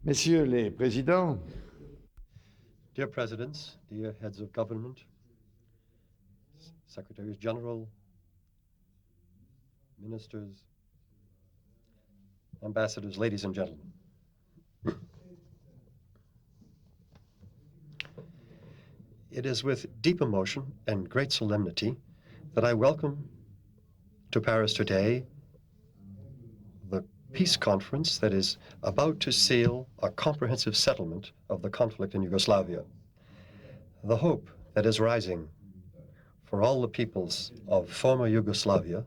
Messieurs les présidents, Dear Presidents, dear heads of government, Secretaries General, ministers, ambassadors, ladies and gentlemen. It is with deep emotion and great solemnity that I welcome to Paris today the peace conference that is about to seal a comprehensive settlement of the conflict in Yugoslavia. The hope that is rising for all the peoples of former Yugoslavia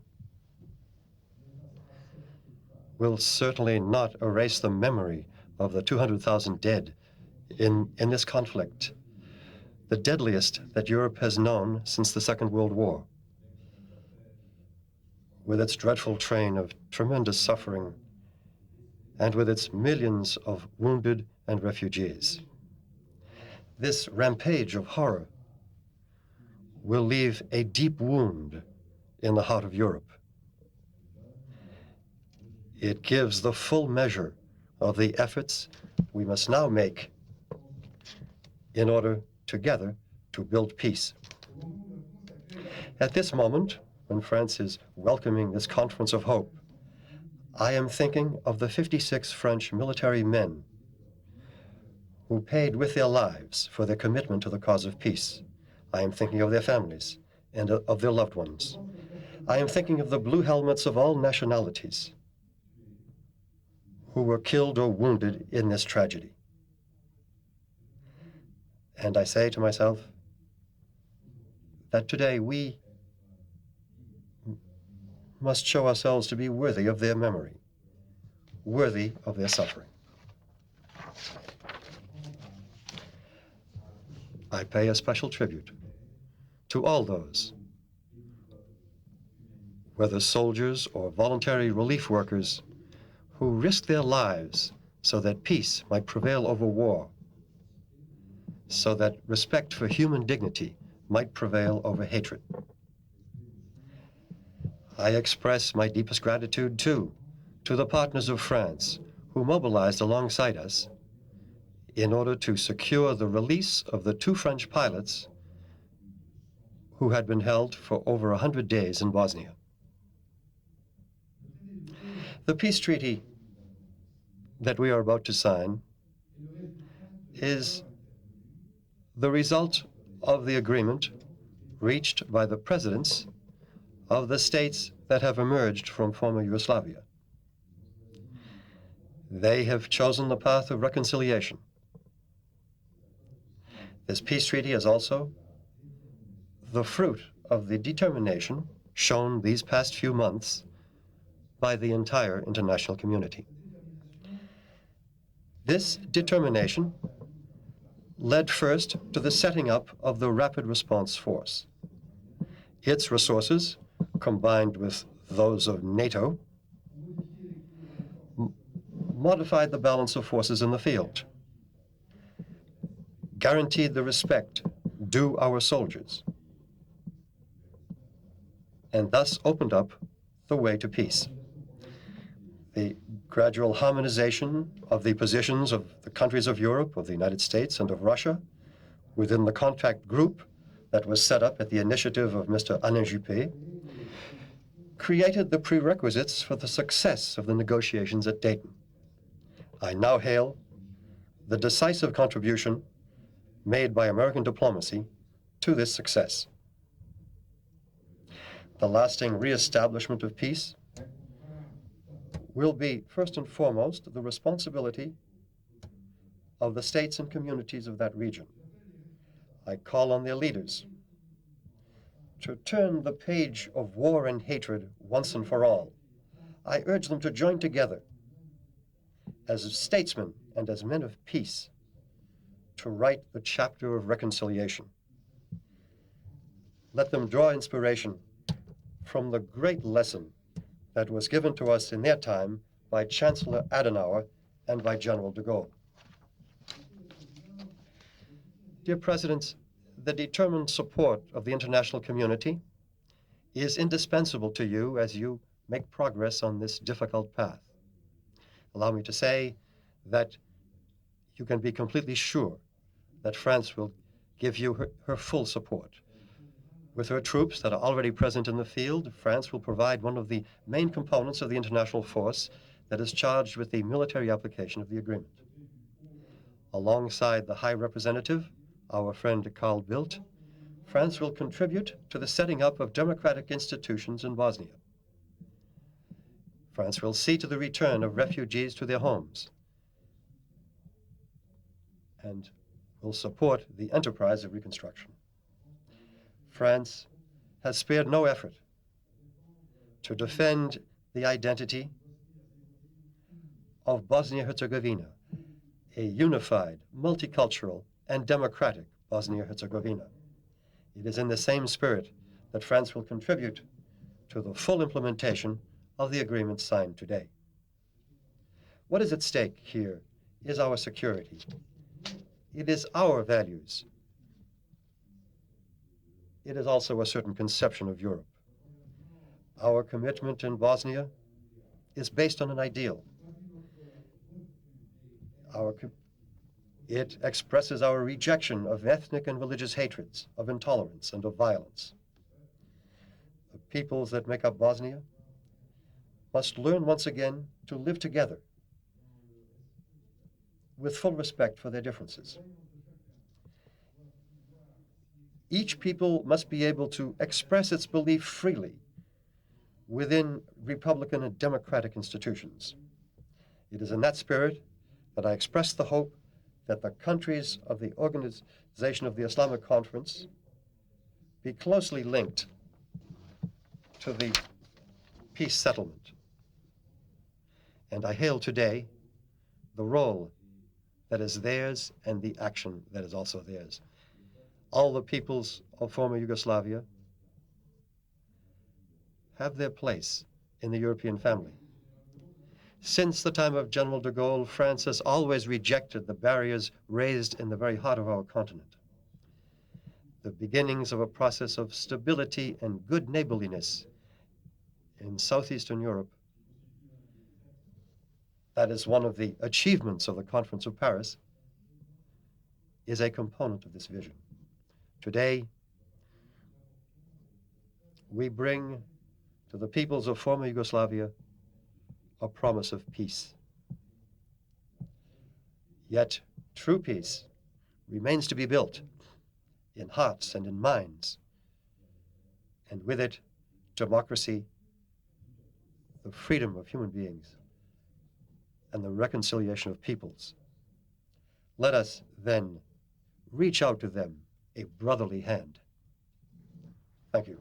will certainly not erase the memory of the 200,000 dead in this conflict, the deadliest that Europe has known since the Second World War, with its dreadful train of tremendous suffering and with its millions of wounded and refugees. This rampage of horror will leave a deep wound in the heart of Europe. It gives the full measure of the efforts we must now make in order together to build peace. At this moment, when France is welcoming this conference of hope, I am thinking of the 56 French military men who paid with their lives for their commitment to the cause of peace. I am thinking of their families and of their loved ones. I am thinking of the blue helmets of all nationalities who were killed or wounded in this tragedy. And I say to myself that today we must show ourselves to be worthy of their memory, worthy of their suffering. I pay a special tribute to all those, whether soldiers or voluntary relief workers, who risked their lives so that peace might prevail over war, so that respect for human dignity might prevail over hatred. I express my deepest gratitude, too, to the partners of France who mobilized alongside us in order to secure the release of the 2 French pilots who had been held for over 100 days in Bosnia. The peace treaty that we are about to sign is the result of the agreement reached by the presidents of the states that have emerged from former Yugoslavia. They have chosen the path of reconciliation. This peace treaty is also the fruit of the determination shown these past few months by the entire international community. This determination led first to the setting up of the Rapid Response Force. Its resources, combined with those of NATO, modified the balance of forces in the field, guaranteed the respect due our soldiers, and thus opened up the way to peace. The gradual harmonization of the positions of the countries of Europe, of the United States, and of Russia within the contact group that was set up at the initiative of Mr. Alain Juppé created the prerequisites for the success of the negotiations at Dayton. I now hail the decisive contribution made by American diplomacy to this success. The lasting reestablishment of peace will be, first and foremost, the responsibility of the states and communities of that region. I call on their leaders to turn the page of war and hatred once and for all. I urge them to join together as statesmen and as men of peace to write the chapter of reconciliation. Let them draw inspiration from the great lesson that was given to us in their time by Chancellor Adenauer and by General de Gaulle. Dear Presidents, the determined support of the international community is indispensable to you as you make progress on this difficult path. Allow me to say that you can be completely sure that France will give you her full support. With her troops that are already present in the field, France will provide one of the main components of the international force that is charged with the military application of the agreement. Alongside the High Representative, our friend Carl Bildt, France will contribute to the setting up of democratic institutions in Bosnia. France will see to the return of refugees to their homes and will support the enterprise of reconstruction. France has spared no effort to defend the identity of Bosnia-Herzegovina, a unified, multicultural, and democratic Bosnia-Herzegovina. It is in the same spirit that France will contribute to the full implementation of the agreement signed today. What is at stake here is our security. It is our values. It is also a certain conception of Europe. Our commitment in Bosnia is based on an ideal. It expresses our rejection of ethnic and religious hatreds, of intolerance, and of violence. The peoples that make up Bosnia must learn once again to live together with full respect for their differences. Each people must be able to express its belief freely within republican and democratic institutions. It is in that spirit that I express the hope that the countries of the Organization of the Islamic Conference be closely linked to the peace settlement. And I hail today the role that is theirs and the action that is also theirs. All the peoples of former Yugoslavia have their place in the European family. Since the time of General de Gaulle, France has always rejected the barriers raised in the very heart of our continent. The beginnings of a process of stability and good neighborliness in southeastern Europe, that is one of the achievements of the Conference of Paris, is a component of this vision. Today, we bring to the peoples of former Yugoslavia a promise of peace. Yet true peace remains to be built in hearts and in minds, and with it, democracy, the freedom of human beings, and the reconciliation of peoples. Let us then reach out to them a brotherly hand. Thank you.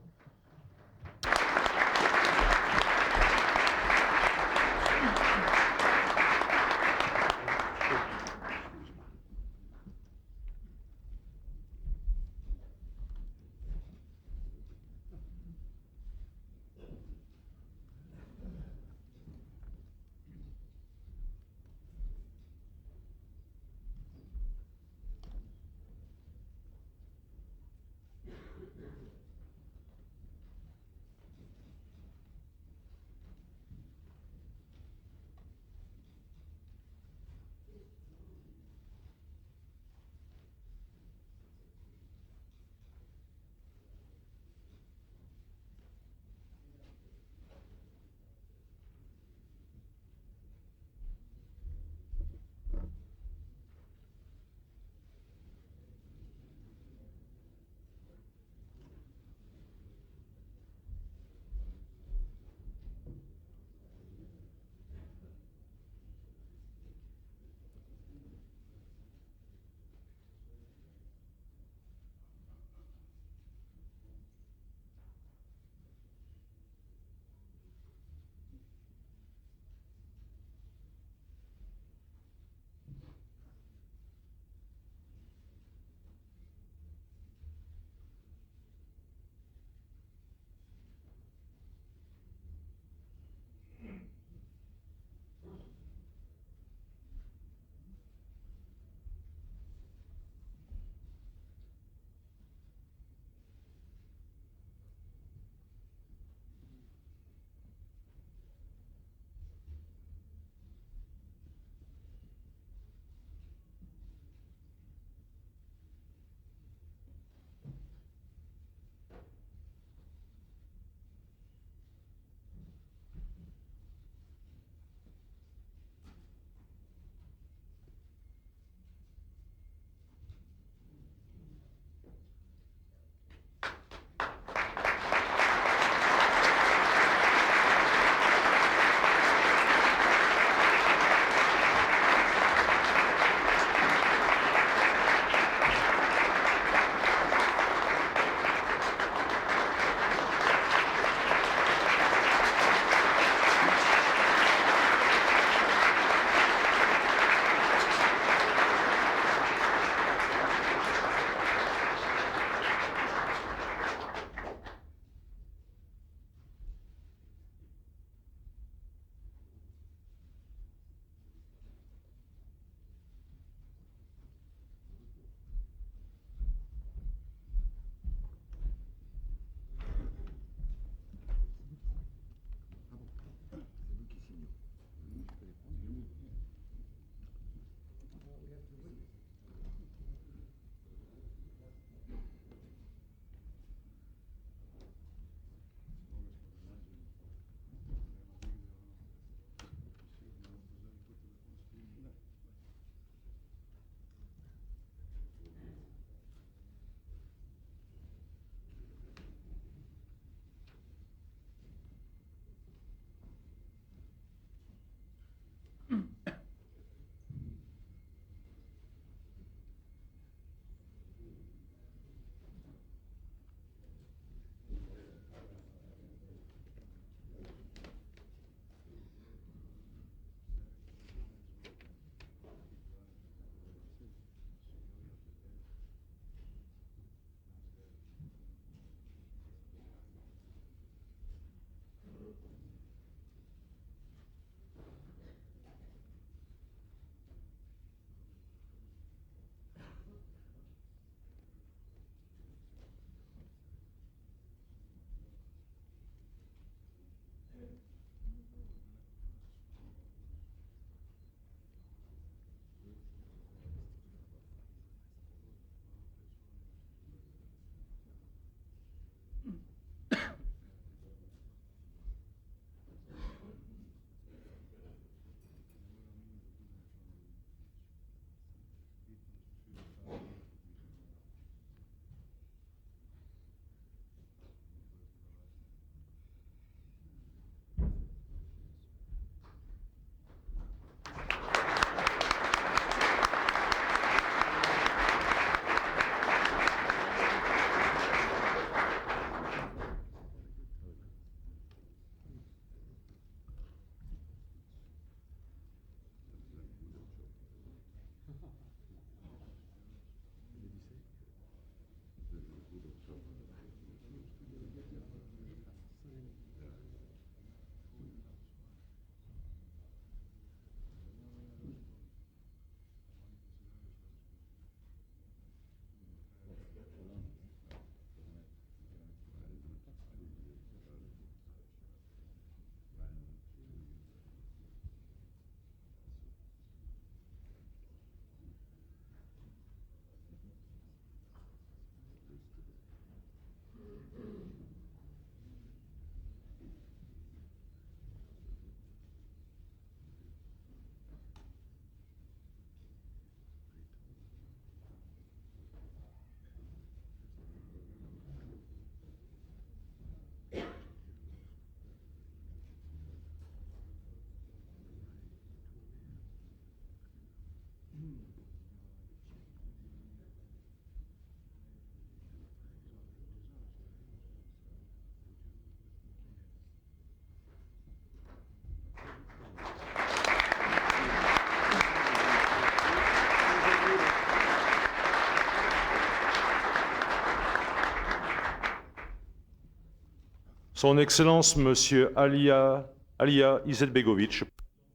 Son Excellence, Monsieur Alija Izetbegović.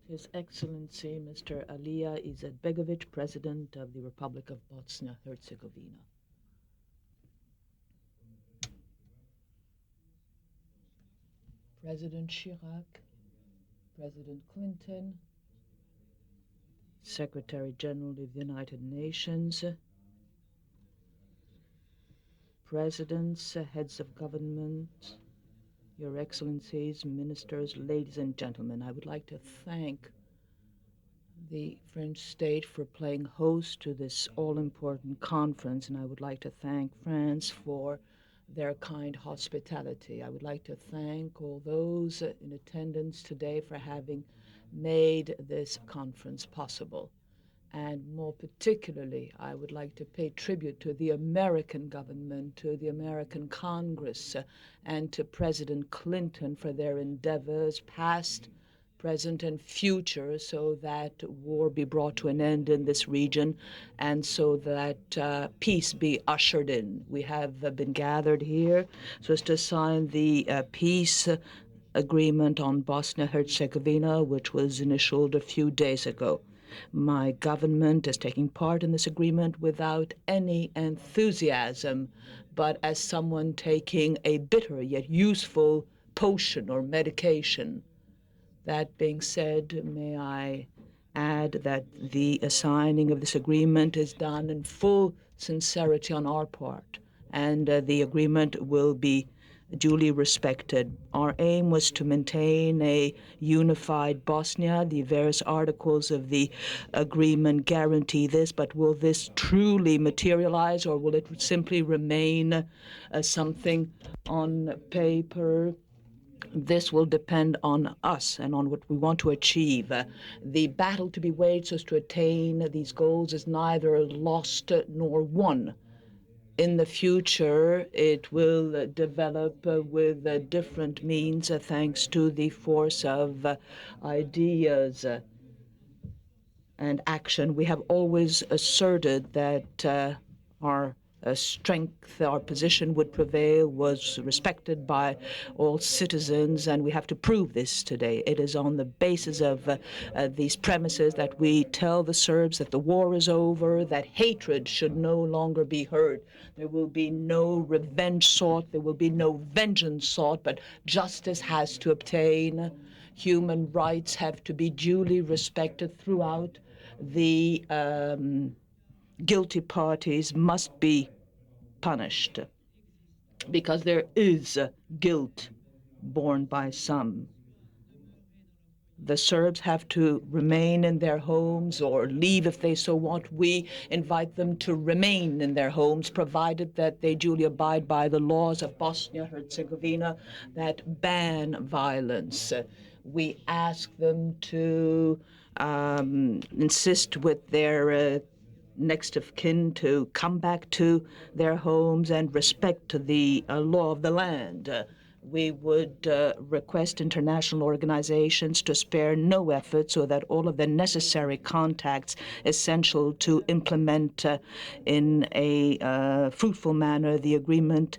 His Excellency, Mr. Alija Izetbegović, President of the Republic of Bosnia-Herzegovina. President Chirac, President Clinton, Secretary General of the United Nations, Presidents, heads of government, Your Excellencies, ministers, ladies and gentlemen, I would like to thank the French state for playing host to this all-important conference, and I would like to thank France for their kind hospitality. I would like to thank all those in attendance today for having made this conference possible. And more particularly, I would like to pay tribute to the American government, to the American Congress, and to President Clinton for their endeavors, past, present, and future, so that war be brought to an end in this region and so that peace be ushered in. We have been gathered here so as to sign the peace agreement on Bosnia-Herzegovina, which was initialed a few days ago. My government is taking part in this agreement without any enthusiasm, but as someone taking a bitter yet useful potion or medication. That being said, may I add that the signing of this agreement is done in full sincerity on our part, and the agreement will be duly respected. Our aim was to maintain a unified Bosnia. The various articles of the agreement guarantee this, but will this truly materialize, or will it simply remain something on paper? This will depend on us and on what we want to achieve. The battle to be waged so as to attain these goals is neither lost nor won. In the future, it will develop with different means thanks to the force of ideas and action. We have always asserted that our strength, our position would prevail, was respected by all citizens, and we have to prove this today. It is on the basis of these premises that we tell the Serbs that the war is over, that hatred should no longer be heard. There will be no revenge sought, there will be no vengeance sought, but justice has to obtain. Human rights have to be duly respected throughout. The guilty parties must be punished because there is guilt borne by some. The Serbs have to remain in their homes or leave if they so want. We invite them to remain in their homes, provided that they duly abide by the laws of Bosnia-Herzegovina that ban violence. We ask them to insist with their next of kin to come back to their homes and respect the law of the land. We would request international organizations to spare no effort so that all of the necessary contacts essential to implement in a fruitful manner the agreement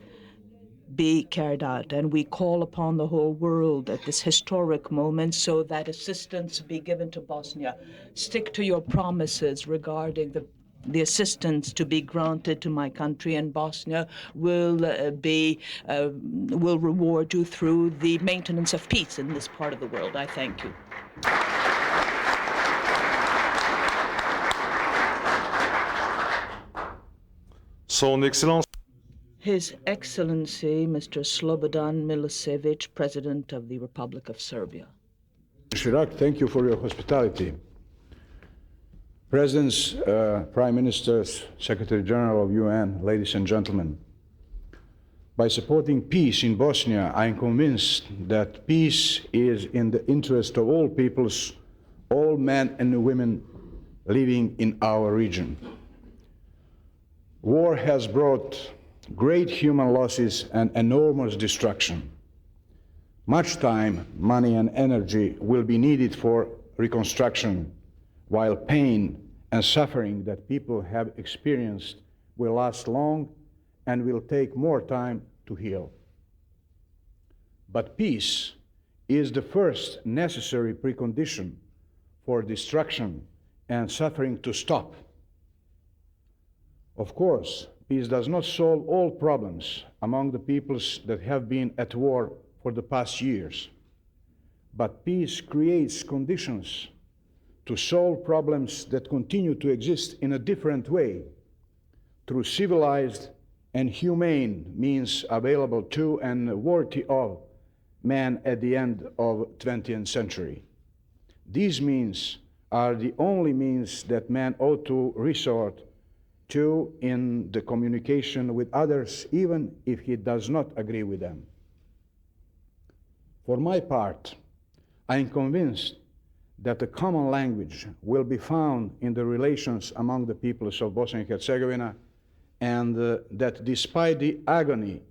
be carried out. And we call upon the whole world at this historic moment so that assistance be given to Bosnia. Stick to your promises regarding the assistance to be granted to my country, and Bosnia will reward you through the maintenance of peace in this part of the world. I thank you. Son Excellence. His Excellency, Mr. Slobodan Milosevic, President of the Republic of Serbia. Chirac, thank you for your hospitality. Presidents, Prime Ministers, Secretary General of UN, ladies and gentlemen, by supporting peace in Bosnia, I am convinced that peace is in the interest of all peoples, all men and women living in our region. War has brought great human losses and enormous destruction. Much time, money, and energy will be needed for reconstruction, while pain and suffering that people have experienced will last long and will take more time to heal. But peace is the first necessary precondition for destruction and suffering to stop. Of course, peace does not solve all problems among the peoples that have been at war for the past years, but peace creates conditions to solve problems that continue to exist in a different way, through civilized and humane means available to and worthy of man at the end of 20th century. These means are the only means that man ought to resort to in the communication with others, even if he does not agree with them. For my part, I am convinced that a common language will be found in the relations among the peoples of Bosnia and Herzegovina, and that despite the agony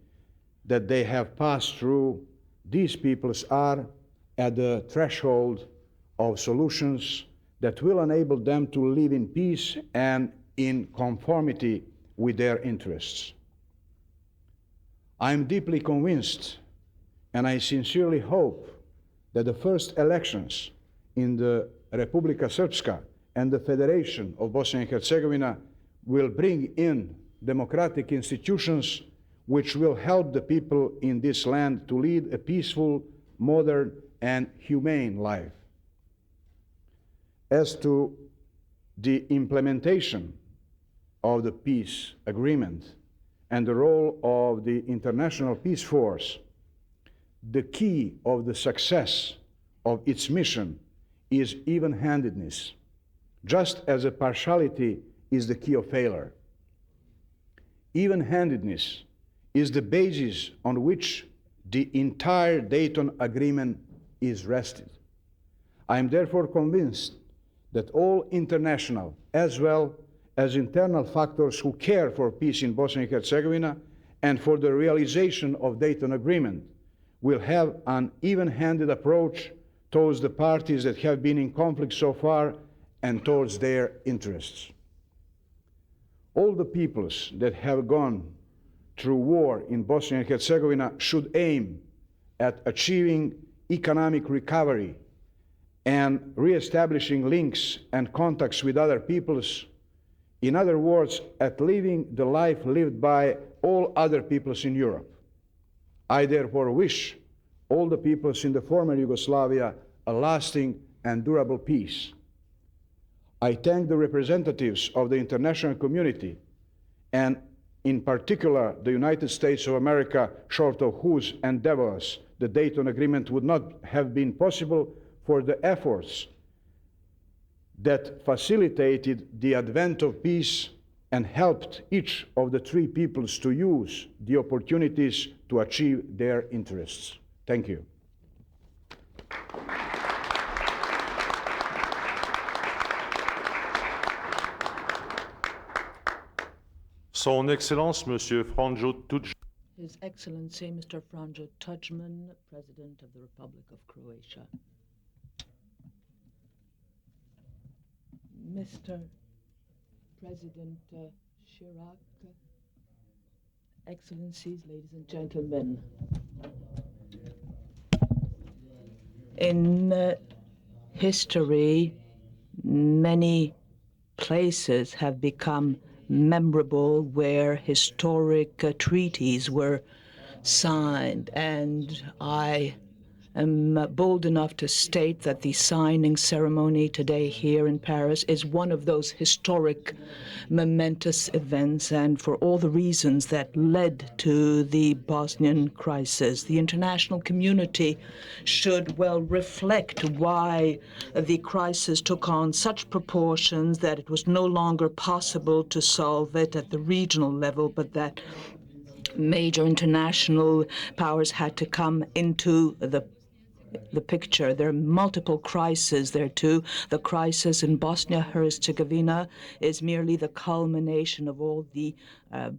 that they have passed through, these peoples are at the threshold of solutions that will enable them to live in peace and in conformity with their interests. I am deeply convinced, and I sincerely hope, that the first elections in the Republika Srpska and the Federation of Bosnia and Herzegovina will bring in democratic institutions which will help the people in this land to lead a peaceful, modern, and humane life. As to the implementation of the peace agreement and the role of the International Peace Force, the key of the success of its mission is even-handedness, just as a partiality is the key of failure. Even-handedness is the basis on which the entire Dayton Agreement is rested. I am therefore convinced that all international as well as internal factors who care for peace in Bosnia and Herzegovina and for the realization of Dayton Agreement will have an even-handed approach towards the parties that have been in conflict so far and towards their interests. All the peoples that have gone through war in Bosnia and Herzegovina should aim at achieving economic recovery and re-establishing links and contacts with other peoples. In other words, at living the life lived by all other peoples in Europe. I therefore wish all the peoples in the former Yugoslavia a lasting and durable peace. I thank the representatives of the international community, and in particular the United States of America, short of whose endeavors the Dayton Agreement would not have been possible, for the efforts that facilitated the advent of peace and helped each of the three peoples to use the opportunities to achieve their interests. Thank you. Son Excellence, Monsieur Franjo Tudjman. His Excellency, Mr. Franjo Tudjman, President of the Republic of Croatia. Mr. President Chirac, Excellencies, ladies and gentlemen. In history, many places have become memorable where historic treaties were signed, and I am bold enough to state that the signing ceremony today here in Paris is one of those historic, momentous events, and for all the reasons that led to the Bosnian crisis. The international community should well reflect why the crisis took on such proportions that it was no longer possible to solve it at the regional level, but that major international powers had to come into the picture. There are multiple crises there too. The crisis in Bosnia-Herzegovina is merely the culmination of all the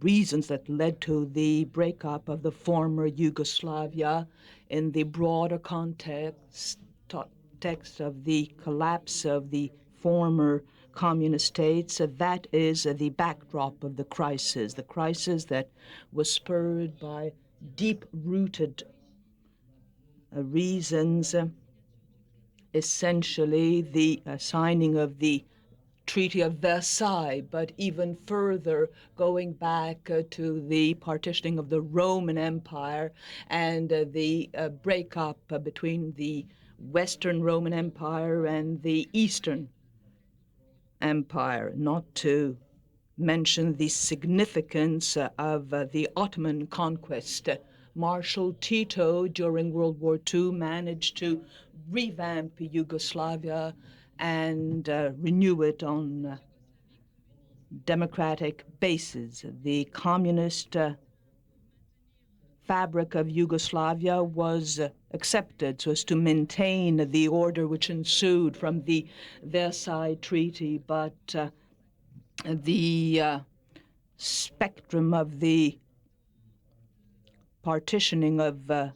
reasons that led to the breakup of the former Yugoslavia in the broader context of the collapse of the former communist states. That is the backdrop of the crisis that was spurred by deep-rooted reasons, essentially the signing of the Treaty of Versailles, but even further going back to the partitioning of the Roman Empire and the breakup between the Western Roman Empire and the Eastern Empire, not to mention the significance of the Ottoman conquest. Marshal Tito, during World War II, managed to revamp Yugoslavia and renew it on democratic basis. The communist fabric of Yugoslavia was accepted so as to maintain the order which ensued from the Versailles Treaty, but the spectrum of the partitioning of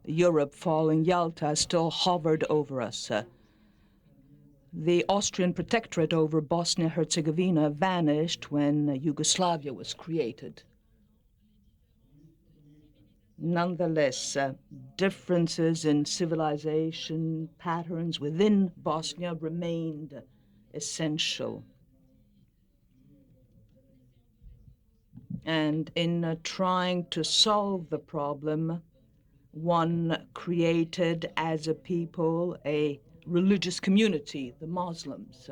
Europe following Yalta still hovered over us. The Austrian protectorate over Bosnia-Herzegovina vanished when Yugoslavia was created. Nonetheless, differences in civilization patterns within Bosnia remained essential. And in trying to solve the problem, one created as a people a religious community, the Muslims.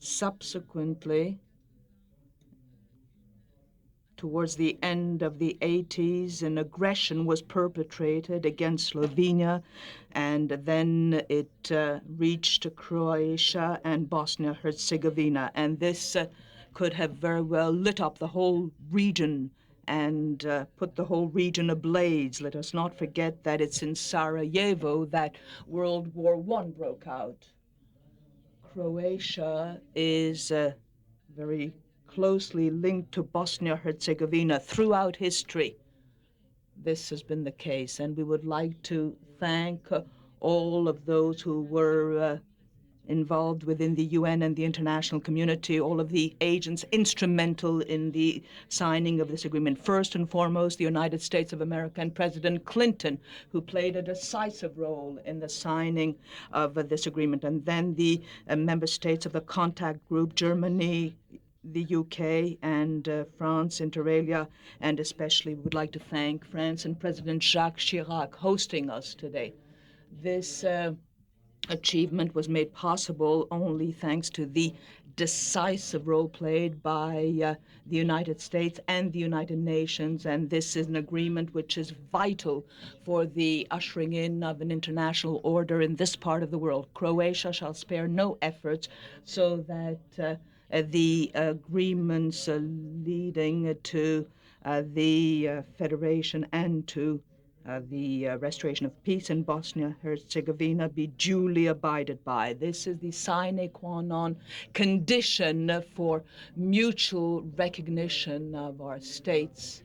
Subsequently, towards the end of the 80s, an aggression was perpetrated against Slovenia, and then it reached Croatia and Bosnia-Herzegovina. And this could have very well lit up the whole region and put the whole region ablaze. Let us not forget that it's in Sarajevo that World War I broke out. Croatia is very closely linked to Bosnia-Herzegovina throughout history. This has been the case, and we would like to thank all of those who were involved within the UN and the international community, all of the agents instrumental in the signing of this agreement. First and foremost, the United States of America and President Clinton, who played a decisive role in the signing of this agreement. And then the member states of the contact group, Germany, the UK, and France, inter alia, and especially we would like to thank France and President Jacques Chirac hosting us today. This achievement was made possible only thanks to the decisive role played by the United States and the United Nations, and this is an agreement which is vital for the ushering in of an international order in this part of the world. Croatia shall spare no efforts so that the agreements leading to the federation and to the restoration of peace in Bosnia-Herzegovina be duly abided by. This is the sine qua non condition for mutual recognition of our states.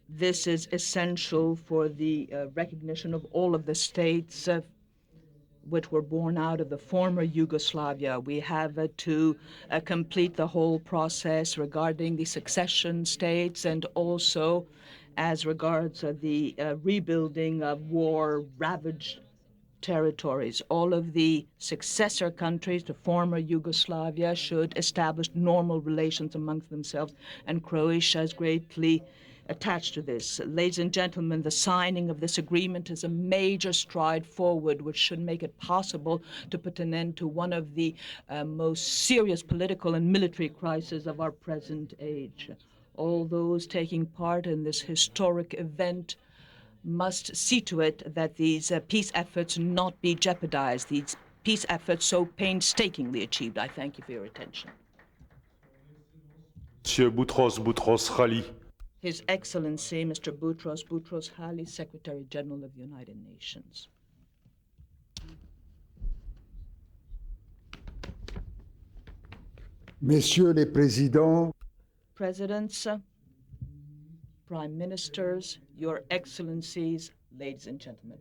This is essential for the recognition of all of the states which were born out of the former Yugoslavia. We have to complete the whole process regarding the succession states and also as regards the rebuilding of war-ravaged territories. All of the successor countries to former Yugoslavia should establish normal relations amongst themselves, and Croatia is greatly attached to this. Ladies and gentlemen, the signing of this agreement is a major stride forward which should make it possible to put an end to one of the most serious political and military crises of our present age. All those taking part in this historic event must see to it that these peace efforts not be jeopardized, these peace efforts so painstakingly achieved. I thank you for your attention. Monsieur Boutros Boutros-Ghali. His Excellency, Mr. Boutros Boutros-Ghali, Secretary General of the United Nations. Messieurs les Présidents, Presidents, Prime Ministers, Your Excellencies, ladies and gentlemen.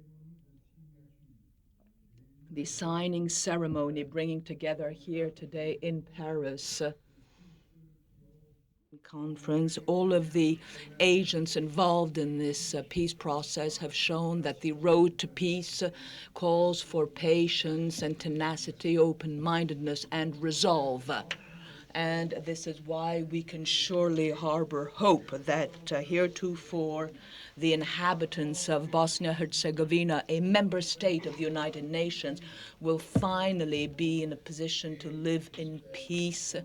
the signing ceremony bringing together here today in Paris conference. All of the agents involved in this peace process have shown that the road to peace calls for patience and tenacity, open-mindedness, and resolve. And this is why we can surely harbor hope that heretofore the inhabitants of Bosnia-Herzegovina, a member state of the United Nations, will finally be in a position to live in peace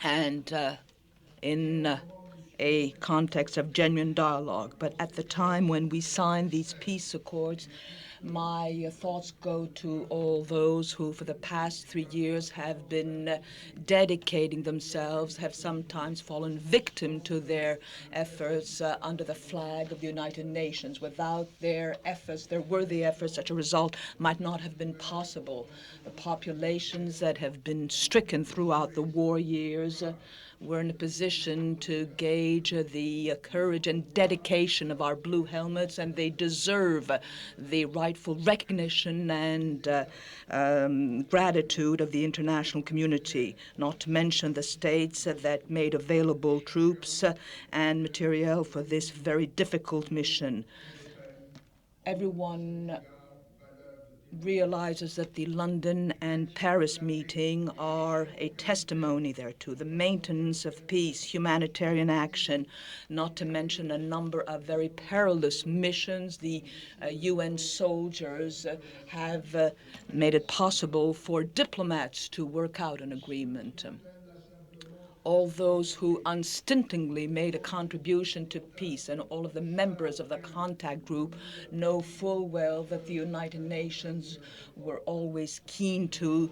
and in a context of genuine dialogue. But at the time when we sign these peace accords, my thoughts go to all those who for the past 3 years have been dedicating themselves, have sometimes fallen victim to their efforts under the flag of the United Nations. Without their efforts, their worthy efforts, such a result might not have been possible. The populations that have been stricken throughout the war years we're in a position to gauge the courage and dedication of our blue helmets, and they deserve the rightful recognition and gratitude of the international community, not to mention the states that made available troops and materiel for this very difficult mission. Everyone realizes that the London and Paris meeting are a testimony thereto, the maintenance of peace, humanitarian action, not to mention a number of very perilous missions. The UN soldiers have made it possible for diplomats to work out an agreement. All those who unstintingly made a contribution to peace and all of the members of the contact group know full well that the United Nations were always keen to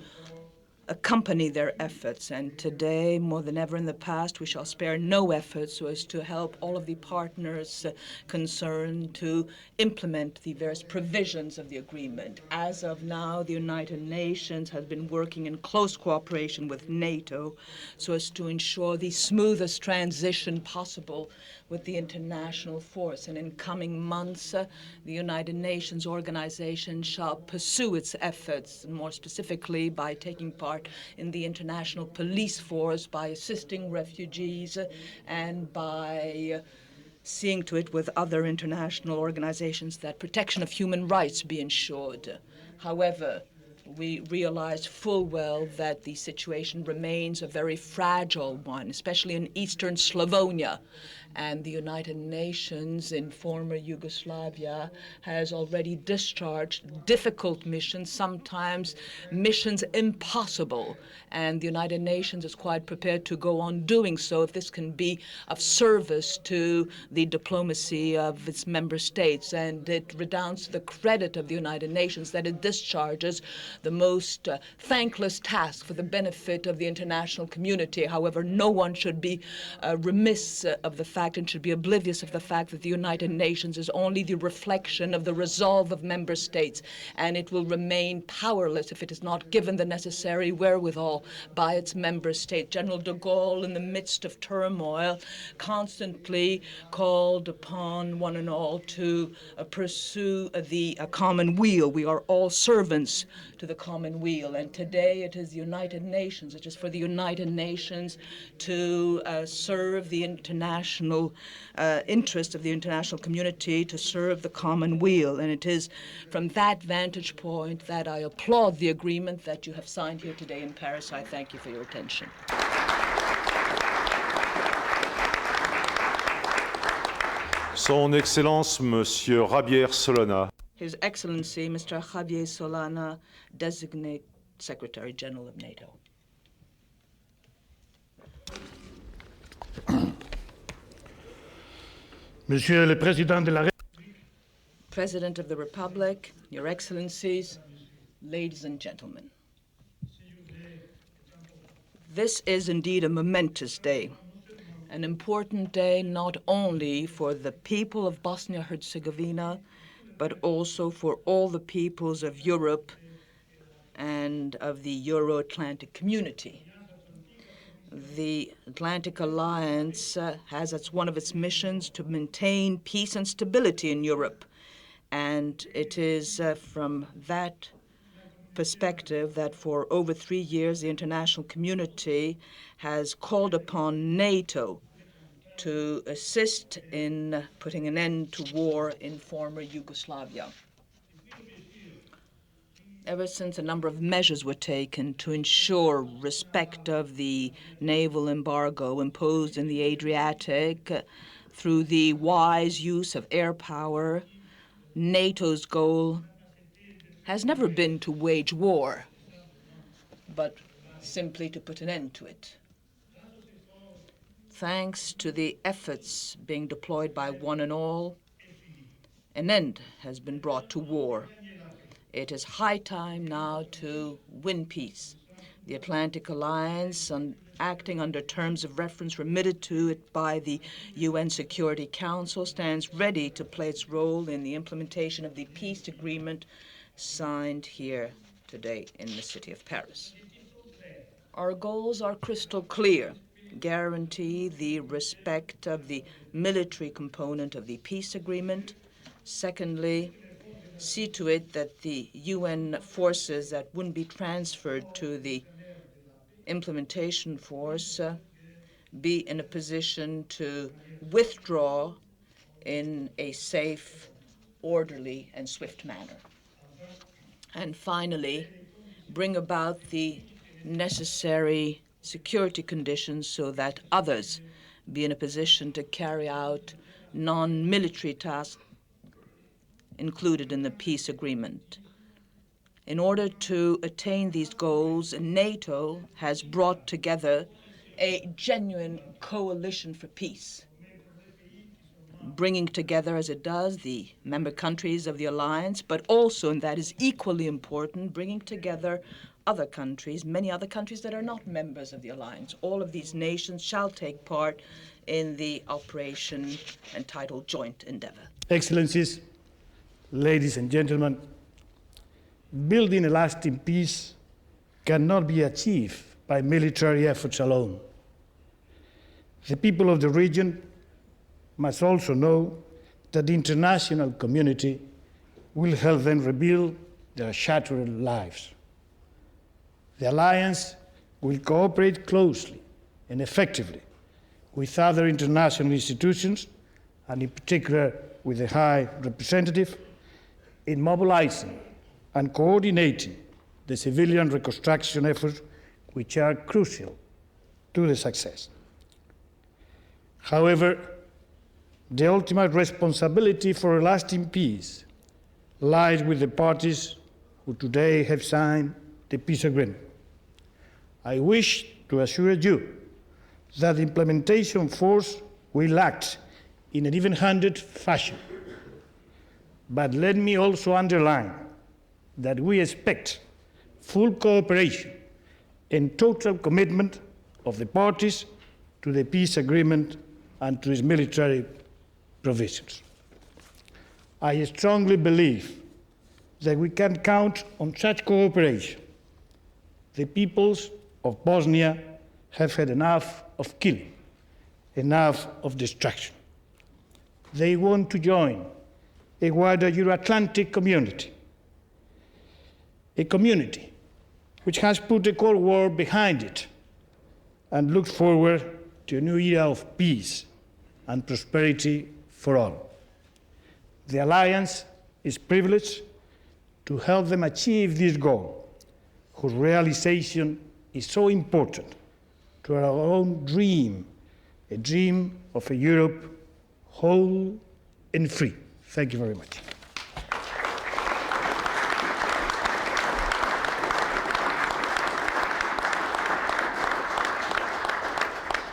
accompany their efforts. And today, more than ever in the past, we shall spare no efforts so as to help all of the partners concerned to implement the various provisions of the agreement. As of now, the United Nations has been working in close cooperation with NATO so as to ensure the smoothest transition possible with the international force. And in coming months, the United Nations organization shall pursue its efforts, and more specifically by taking part in the international police force, by assisting refugees, and by seeing to it with other international organizations that protection of human rights be ensured. However, we realize full well that the situation remains a very fragile one, especially in eastern Slavonia. And the United Nations in former Yugoslavia has already discharged difficult missions, sometimes missions impossible. And the United Nations is quite prepared to go on doing so if this can be of service to the diplomacy of its member states. And it redounds to the credit of the United Nations that it discharges the most thankless task for the benefit of the international community. However, no one should be remiss of the fact and should be oblivious of the fact that the United Nations is only the reflection of the resolve of member states, and it will remain powerless if it is not given the necessary wherewithal by its member state. General de Gaulle, in the midst of turmoil, constantly called upon one and all to pursue the common weal. We are all servants to the common weal, and today it is the United Nations. It is for the United Nations to serve the international interest of the international community, to serve the common weal. And it is from that vantage point that I applaud the agreement that you have signed here today in Paris. I thank you for your attention. Son Excellence, Monsieur Javier Solana. His Excellency, Mr. Javier Solana, Designate Secretary General of NATO. Monsieur le Président de la République, President of the Republic, Your Excellencies, ladies and gentlemen. This is indeed a momentous day, an important day not only for the people of Bosnia-Herzegovina, but also for all the peoples of Europe and of the Euro-Atlantic community. The Atlantic Alliance has as one of its missions to maintain peace and stability in Europe. And it is from that perspective that for over 3 years the international community has called upon NATO to assist in putting an end to war in former Yugoslavia. Ever since a number of measures were taken to ensure respect of the naval embargo imposed in the Adriatic through the wise use of air power, NATO's goal has never been to wage war, but simply to put an end to it. Thanks to the efforts being deployed by one and all, an end has been brought to war. It is high time now to win peace. The Atlantic Alliance, acting under terms of reference remitted to it by the UN Security Council, stands ready to play its role in the implementation of the peace agreement signed here today in the city of Paris. Our goals are crystal clear. Guarantee the respect of the military component of the peace agreement. Secondly, see to it that the UN forces that wouldn't be transferred to the implementation force be in a position to withdraw in a safe, orderly, and swift manner. And finally, bring about the necessary security conditions so that others be in a position to carry out non-military tasks included in the peace agreement. In order to attain these goals, NATO has brought together a genuine coalition for peace, bringing together, as it does, the member countries of the alliance, but also, and that is equally important, bringing together other countries, many other countries that are not members of the alliance. All of these nations shall take part in the operation entitled Joint Endeavor. Excellencies, ladies and gentlemen, building a lasting peace cannot be achieved by military efforts alone. The people of the region must also know that the international community will help them rebuild their shattered lives. The alliance will cooperate closely and effectively with other international institutions, and in particular with the High Representative, in mobilizing and coordinating the civilian reconstruction efforts which are crucial to the success. However, the ultimate responsibility for a lasting peace lies with the parties who today have signed the peace agreement. I wish to assure you that the implementation force will act in an even-handed fashion. But let me also underline that we expect full cooperation and total commitment of the parties to the peace agreement and to its military provisions. I strongly believe that we can count on such cooperation. The peoples of Bosnia have had enough of killing, enough of destruction. They want to join a wider Euro-Atlantic community, a community which has put the Cold War behind it and looks forward to a new era of peace and prosperity for all. The Alliance is privileged to help them achieve this goal, whose realization is so important to our own dream, a dream of a Europe whole and free. Thank you very much.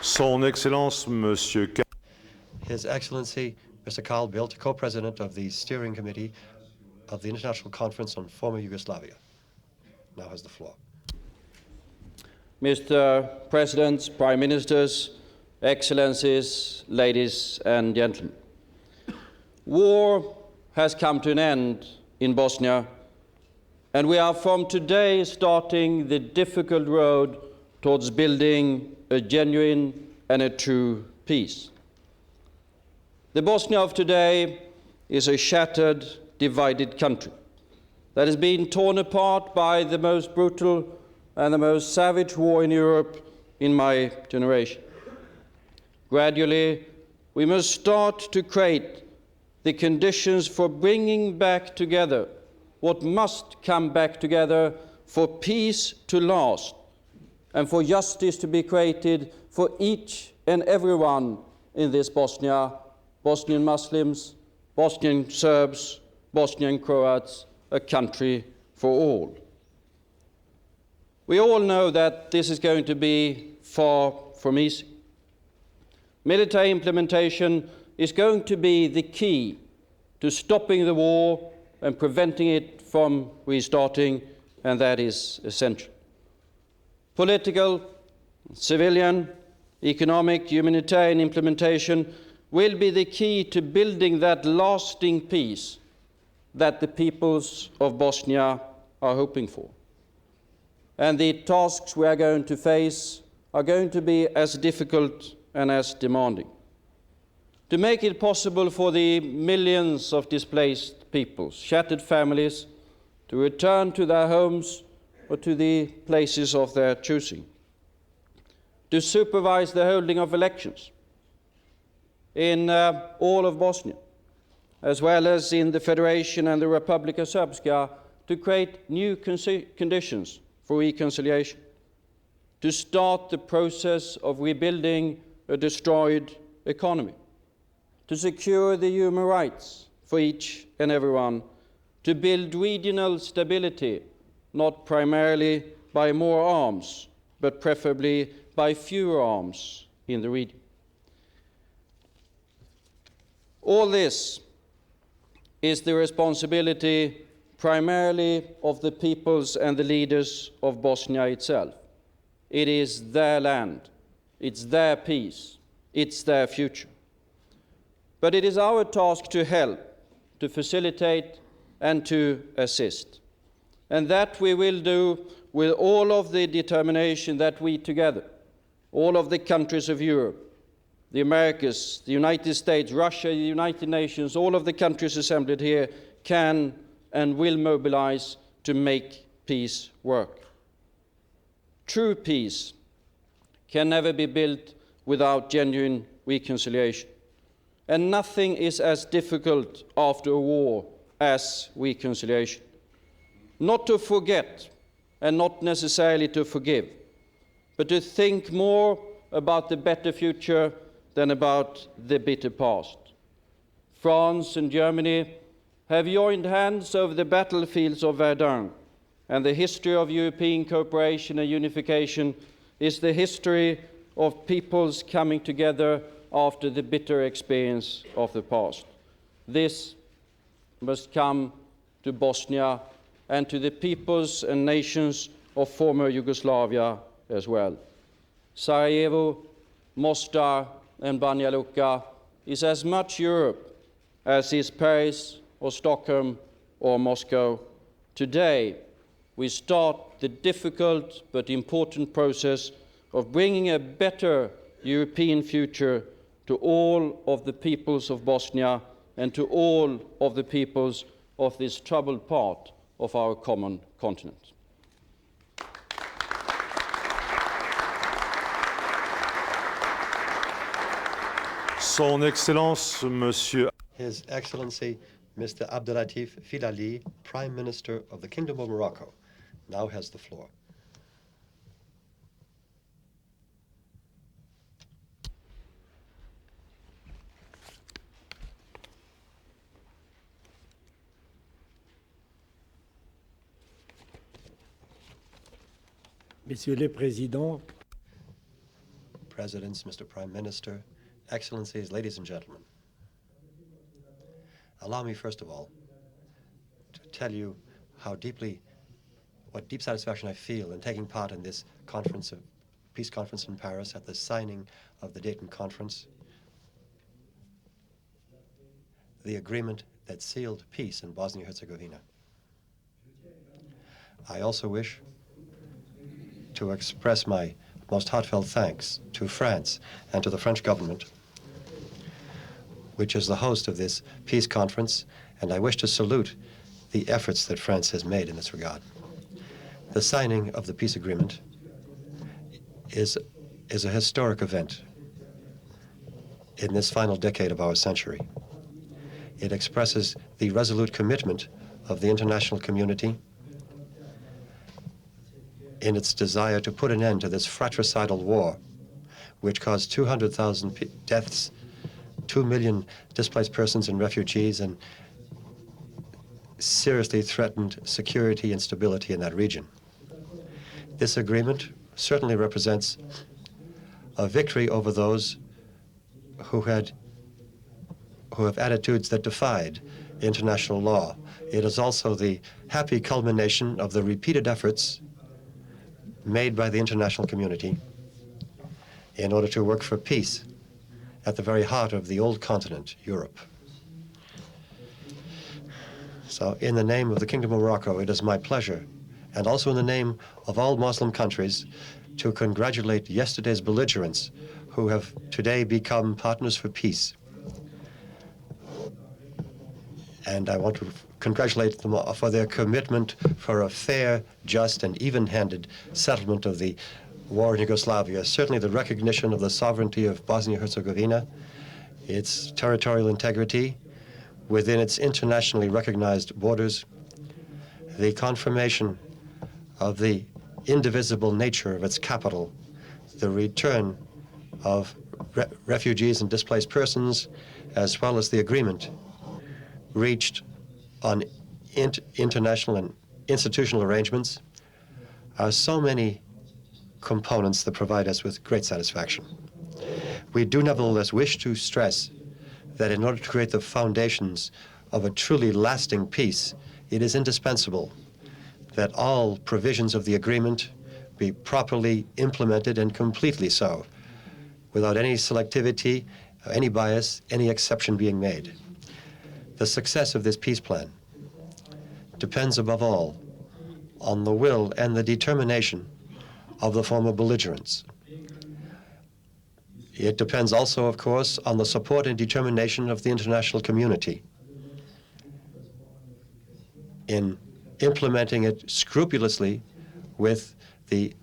Son Excellence, Monsieur His Excellency, Mr. Carl Bildt, co-president of the Steering Committee of the International Conference on Former Yugoslavia, now has the floor. Mr. President, Prime Ministers, Excellencies, ladies and gentlemen. War has come to an end in Bosnia, and we are from today starting the difficult road towards building a genuine and a true peace. The Bosnia of today is a shattered, divided country. that has been torn apart by the most brutal and the most savage war in Europe in my generation. Gradually, we must start to create the conditions for bringing back together what must come back together for peace to last and for justice to be created for each and everyone in this Bosnia, Bosnian Muslims, Bosnian Serbs, Bosnian Croats, a country for all. We all know that this is going to be far from easy. Military implementation is going to be the key to stopping the war and preventing it from restarting, and that is essential. Political, civilian, economic, humanitarian implementation will be the key to building that lasting peace that the peoples of Bosnia are hoping for. And the tasks we are going to face are going to be as difficult and as demanding. To make it possible for the millions of displaced peoples, shattered families, to return to their homes or to the places of their choosing. To supervise the holding of elections in all of Bosnia, as well as in the Federation and the Republic of Srpska, to create new conditions for reconciliation, to start the process of rebuilding a destroyed economy, to secure the human rights for each and everyone, to build regional stability, not primarily by more arms, but preferably by fewer arms in the region. All this is the responsibility primarily of the peoples and the leaders of Bosnia itself. It is their land, it's their peace, it's their future. But it is our task to help, to facilitate, and to assist. And that we will do with all of the determination that we together, all of the countries of Europe, the Americas, the United States, Russia, the United Nations, all of the countries assembled here can and will mobilize to make peace work. True peace can never be built without genuine reconciliation. And nothing is as difficult after a war as reconciliation. Not to forget and not necessarily to forgive, but to think more about the better future than about the bitter past. France and Germany have joined hands over the battlefields of Verdun, and the history of European cooperation and unification is the history of peoples coming together after the bitter experience of the past. This must come to Bosnia and to the peoples and nations of former Yugoslavia as well. Sarajevo, Mostar, and Banja Luka is as much Europe as is Paris or Stockholm or Moscow. Today, we start the difficult but important process of bringing a better European future to all of the peoples of Bosnia and to all of the peoples of this troubled part of our common continent. Son Excellence, Monsieur His Excellency, Mr. Abdelatif Filali, Prime Minister of the Kingdom of Morocco, now has the floor. Messieurs les Présidents, Presidents, Mr. Prime Minister, Excellencies, ladies and gentlemen, allow me first of all to tell you what deep satisfaction I feel in taking part in this peace conference in Paris at the signing of the Dayton Conference, the agreement that sealed peace in Bosnia-Herzegovina. I also wish to express my most heartfelt thanks to France and to the French government, which is the host of this peace conference, and I wish to salute the efforts that France has made in this regard. The signing of the peace agreement is a historic event in this final decade of our century. It expresses the resolute commitment of the international community in its desire to put an end to this fratricidal war, which caused 200,000 deaths, 2 million displaced persons and refugees, and seriously threatened security and stability in that region. This agreement certainly represents a victory over those who have attitudes that defied international law. It is also the happy culmination of the repeated efforts made by the international community in order to work for peace at the very heart of the old continent, Europe. So in the name of the Kingdom of Morocco, it is my pleasure, and also in the name of all Muslim countries, to congratulate yesterday's belligerents who have today become partners for peace. And I want to congratulate them for their commitment for a fair, just, and even-handed settlement of the war in Yugoslavia. Certainly the recognition of the sovereignty of Bosnia-Herzegovina, its territorial integrity within its internationally recognized borders, the confirmation of the indivisible nature of its capital, the return of refugees and displaced persons, as well as the agreement reached on international and institutional arrangements, are so many components that provide us with great satisfaction. We do nevertheless wish to stress that in order to create the foundations of a truly lasting peace, it is indispensable that all provisions of the agreement be properly implemented, and completely so, without any selectivity, any bias, any exception being made. The success of this peace plan depends above all on the will and the determination of the former belligerents. It depends also, of course, on the support and determination of the international community in implementing it scrupulously with the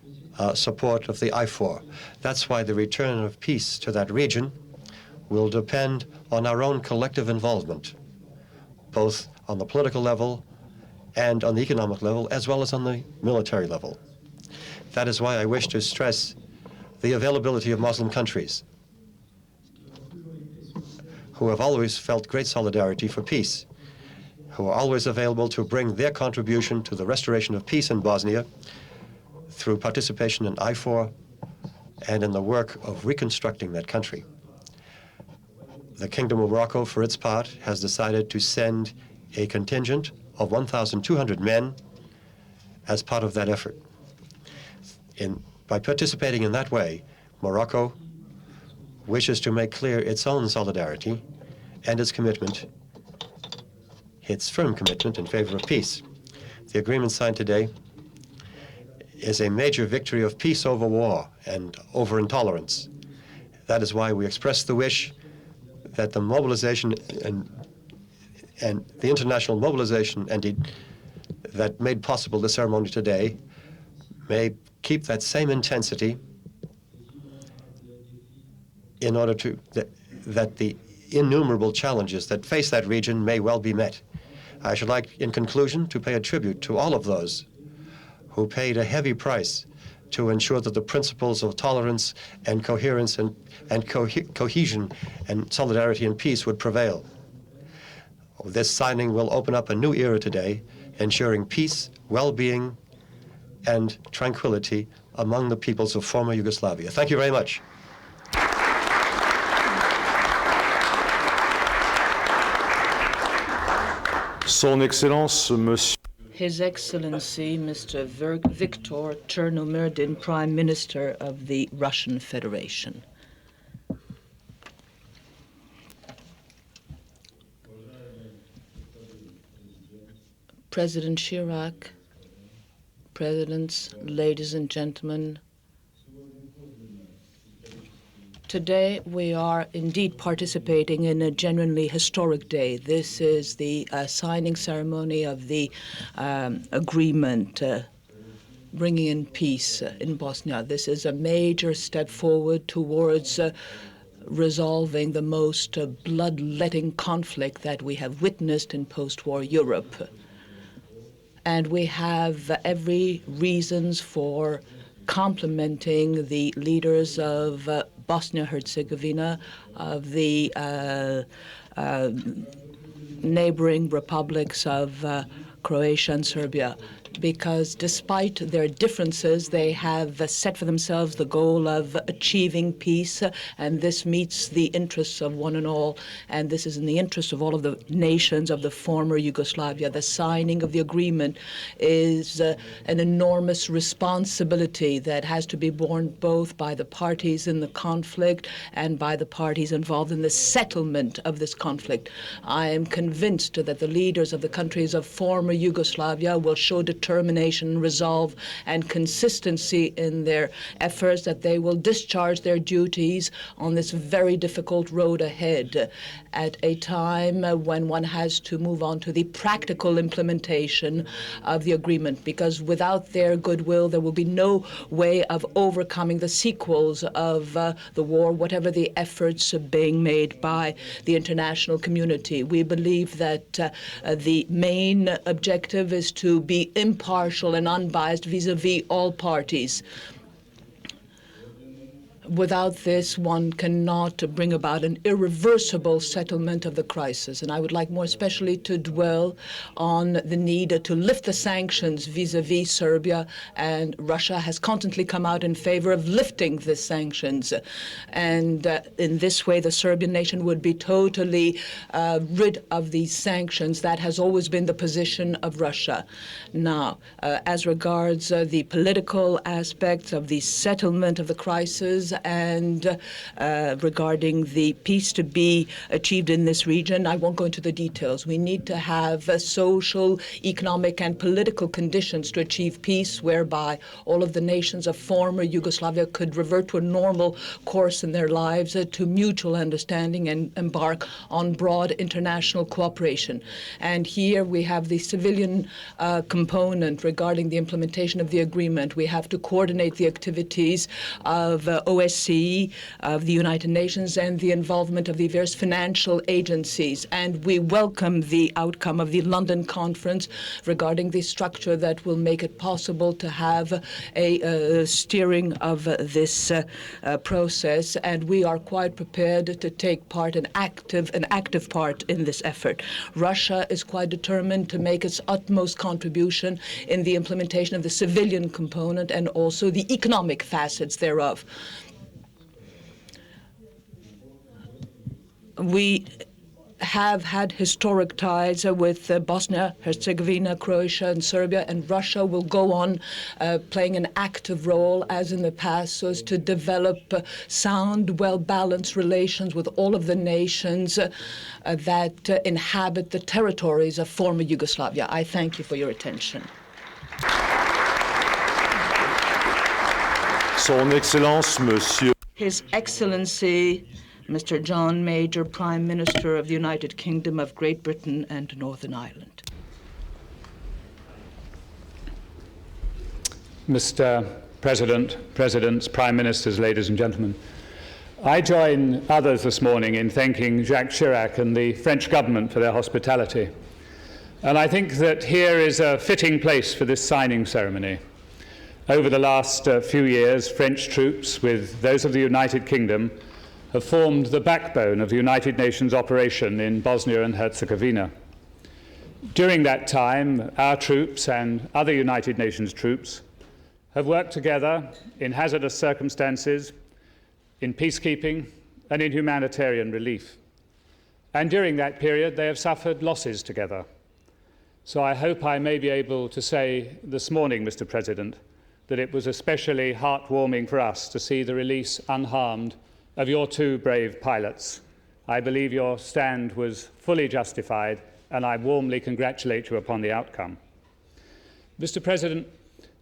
support of the IFOR. That's why the return of peace to that region will depend on our own collective involvement, both on the political level and on the economic level, as well as on the military level. That is why I wish to stress the availability of Muslim countries who have always felt great solidarity for peace, who are always available to bring their contribution to the restoration of peace in Bosnia through participation in IFOR and in the work of reconstructing that country. The Kingdom of Morocco, for its part, has decided to send a contingent of 1,200 men as part of that effort. By participating in that way, Morocco wishes to make clear its own solidarity and its commitment, its firm commitment in favor of peace. The agreement signed today is a major victory of peace over war and over intolerance. That is why we express the wish that the mobilization and the international mobilization that made possible the ceremony today may keep that same intensity in order to that the innumerable challenges that face that region may well be met. I should like, in conclusion, to pay a tribute to all of those who paid a heavy price to ensure that the principles of tolerance and coherence and cohesion and solidarity and peace would prevail. This signing will open up a new era today, ensuring peace, well-being, and tranquility among the peoples of former Yugoslavia. Thank you very much. Son Excellence, Monsieur. His Excellency, Mr. Viktor Chernomyrdin, Prime Minister of the Russian Federation. President Chirac, Presidents, ladies and gentlemen, Today, we are indeed participating in a genuinely historic day. This is the signing ceremony of the agreement bringing in peace in Bosnia. This is a major step forward towards resolving the most bloodletting conflict that we have witnessed in post-war Europe. And we have every reasons for complimenting the leaders of Bosnia-Herzegovina, of the neighboring republics of Croatia and Serbia, because despite their differences, they have set for themselves the goal of achieving peace, and this meets the interests of one and all, and this is in the interest of all of the nations of the former Yugoslavia. The signing of the agreement is an enormous responsibility that has to be borne both by the parties in the conflict and by the parties involved in the settlement of this conflict. I am convinced that the leaders of the countries of former Yugoslavia will show determination, resolve, and consistency in their efforts, that they will discharge their duties on this very difficult road ahead at a time when one has to move on to the practical implementation of the agreement, because without their goodwill, there will be no way of overcoming the sequels of the war, whatever the efforts being made by the international community. We believe that the main objective is to be impartial and unbiased vis-à-vis all parties. Without this, one cannot bring about an irreversible settlement of the crisis. And I would like more especially to dwell on the need to lift the sanctions vis-à-vis Serbia, and Russia has constantly come out in favor of lifting the sanctions. And in this way, the Serbian nation would be totally rid of these sanctions. That has always been the position of Russia. Now, as regards the political aspects of the settlement of the crisis, and regarding the peace to be achieved in this region, I won't go into the details. We need to have social, economic, and political conditions to achieve peace, whereby all of the nations of former Yugoslavia could revert to a normal course in their lives, to mutual understanding, and embark on broad international cooperation. And here we have the civilian component regarding the implementation of the agreement. We have to coordinate the activities of OSCE, of the United Nations, and the involvement of the various financial agencies. And we welcome the outcome of the London conference regarding the structure that will make it possible to have a steering of this process. And we are quite prepared to take part, an active part in this effort. Russia is quite determined to make its utmost contribution in the implementation of the civilian component and also the economic facets thereof. We have had historic ties with Bosnia, Herzegovina, Croatia, and Serbia, and Russia will go on playing an active role, as in the past, so as to develop sound, well-balanced relations with all of the nations that inhabit the territories of former Yugoslavia. I thank you for your attention. Son Excellence, Monsieur. His Excellency, Mr. John Major, Prime Minister of the United Kingdom of Great Britain and Northern Ireland. Mr. President, Presidents, Prime Ministers, ladies and gentlemen, I join others this morning in thanking Jacques Chirac and the French government for their hospitality. And I think that here is a fitting place for this signing ceremony. Over the last few years, French troops, with those of the United Kingdom, have formed the backbone of the United Nations operation in Bosnia and Herzegovina. During that time, our troops and other United Nations troops have worked together in hazardous circumstances, in peacekeeping, and in humanitarian relief. And during that period, they have suffered losses together. So I hope I may be able to say this morning, Mr. President, that it was especially heartwarming for us to see the release unharmed of your two brave pilots. I believe your stand was fully justified, and I warmly congratulate you upon the outcome. Mr. President,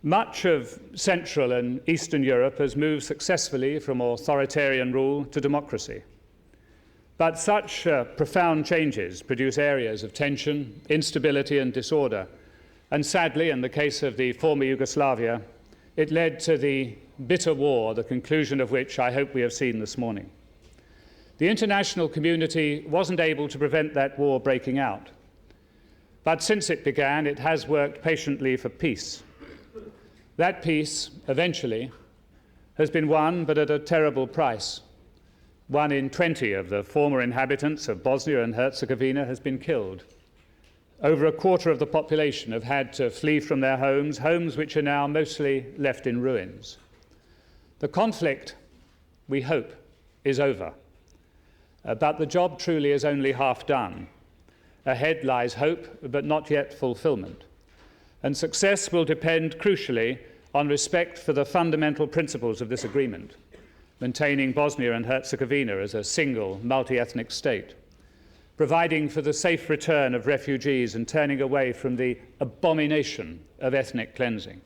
Much of Central and Eastern Europe has moved successfully from authoritarian rule to democracy. But such profound changes produce areas of tension, instability and disorder. And sadly, in the case of the former Yugoslavia, it led to the bitter war, the conclusion of which I hope we have seen this morning. The international community wasn't able to prevent that war breaking out. But since it began, it has worked patiently for peace. That peace, eventually, has been won, but at a terrible price. 1 in 20 of the former inhabitants of Bosnia and Herzegovina has been killed. Over a quarter of the population have had to flee from their homes, homes which are now mostly left in ruins. The conflict, we hope, is over. But the job truly is only half done. Ahead lies hope, but not yet fulfillment. And success will depend crucially on respect for the fundamental principles of this agreement, maintaining Bosnia and Herzegovina as a single multi-ethnic state, providing for the safe return of refugees and turning away from the abomination of ethnic cleansing,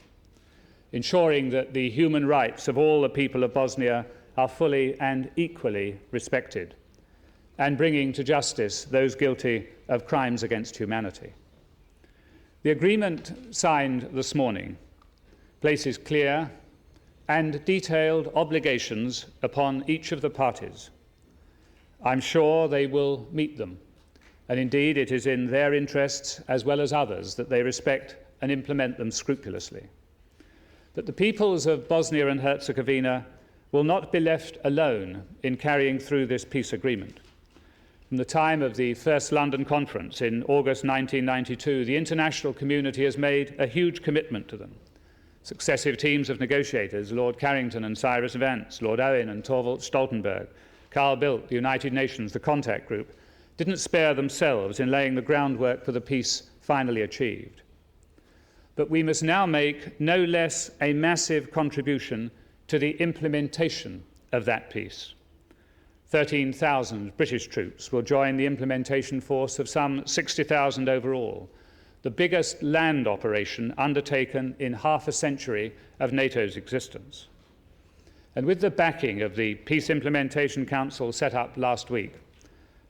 ensuring that the human rights of all the people of Bosnia are fully and equally respected, and bringing to justice those guilty of crimes against humanity. The agreement signed this morning places clear and detailed obligations upon each of the parties. I'm sure they will meet them, and indeed it is in their interests as well as others that they respect and implement them scrupulously. That the peoples of Bosnia and Herzegovina will not be left alone in carrying through this peace agreement. From the time of the first London conference in August 1992, the international community has made a huge commitment to them. Successive teams of negotiators, Lord Carrington and Cyrus Vance, Lord Owen and Thorvald Stoltenberg, Carl Bildt, the United Nations, the Contact Group, didn't spare themselves in laying the groundwork for the peace finally achieved. But we must now make no less a massive contribution to the implementation of that peace. 13,000 British troops will join the implementation force of some 60,000 overall, the biggest land operation undertaken in half a century of NATO's existence. And with the backing of the Peace Implementation Council set up last week,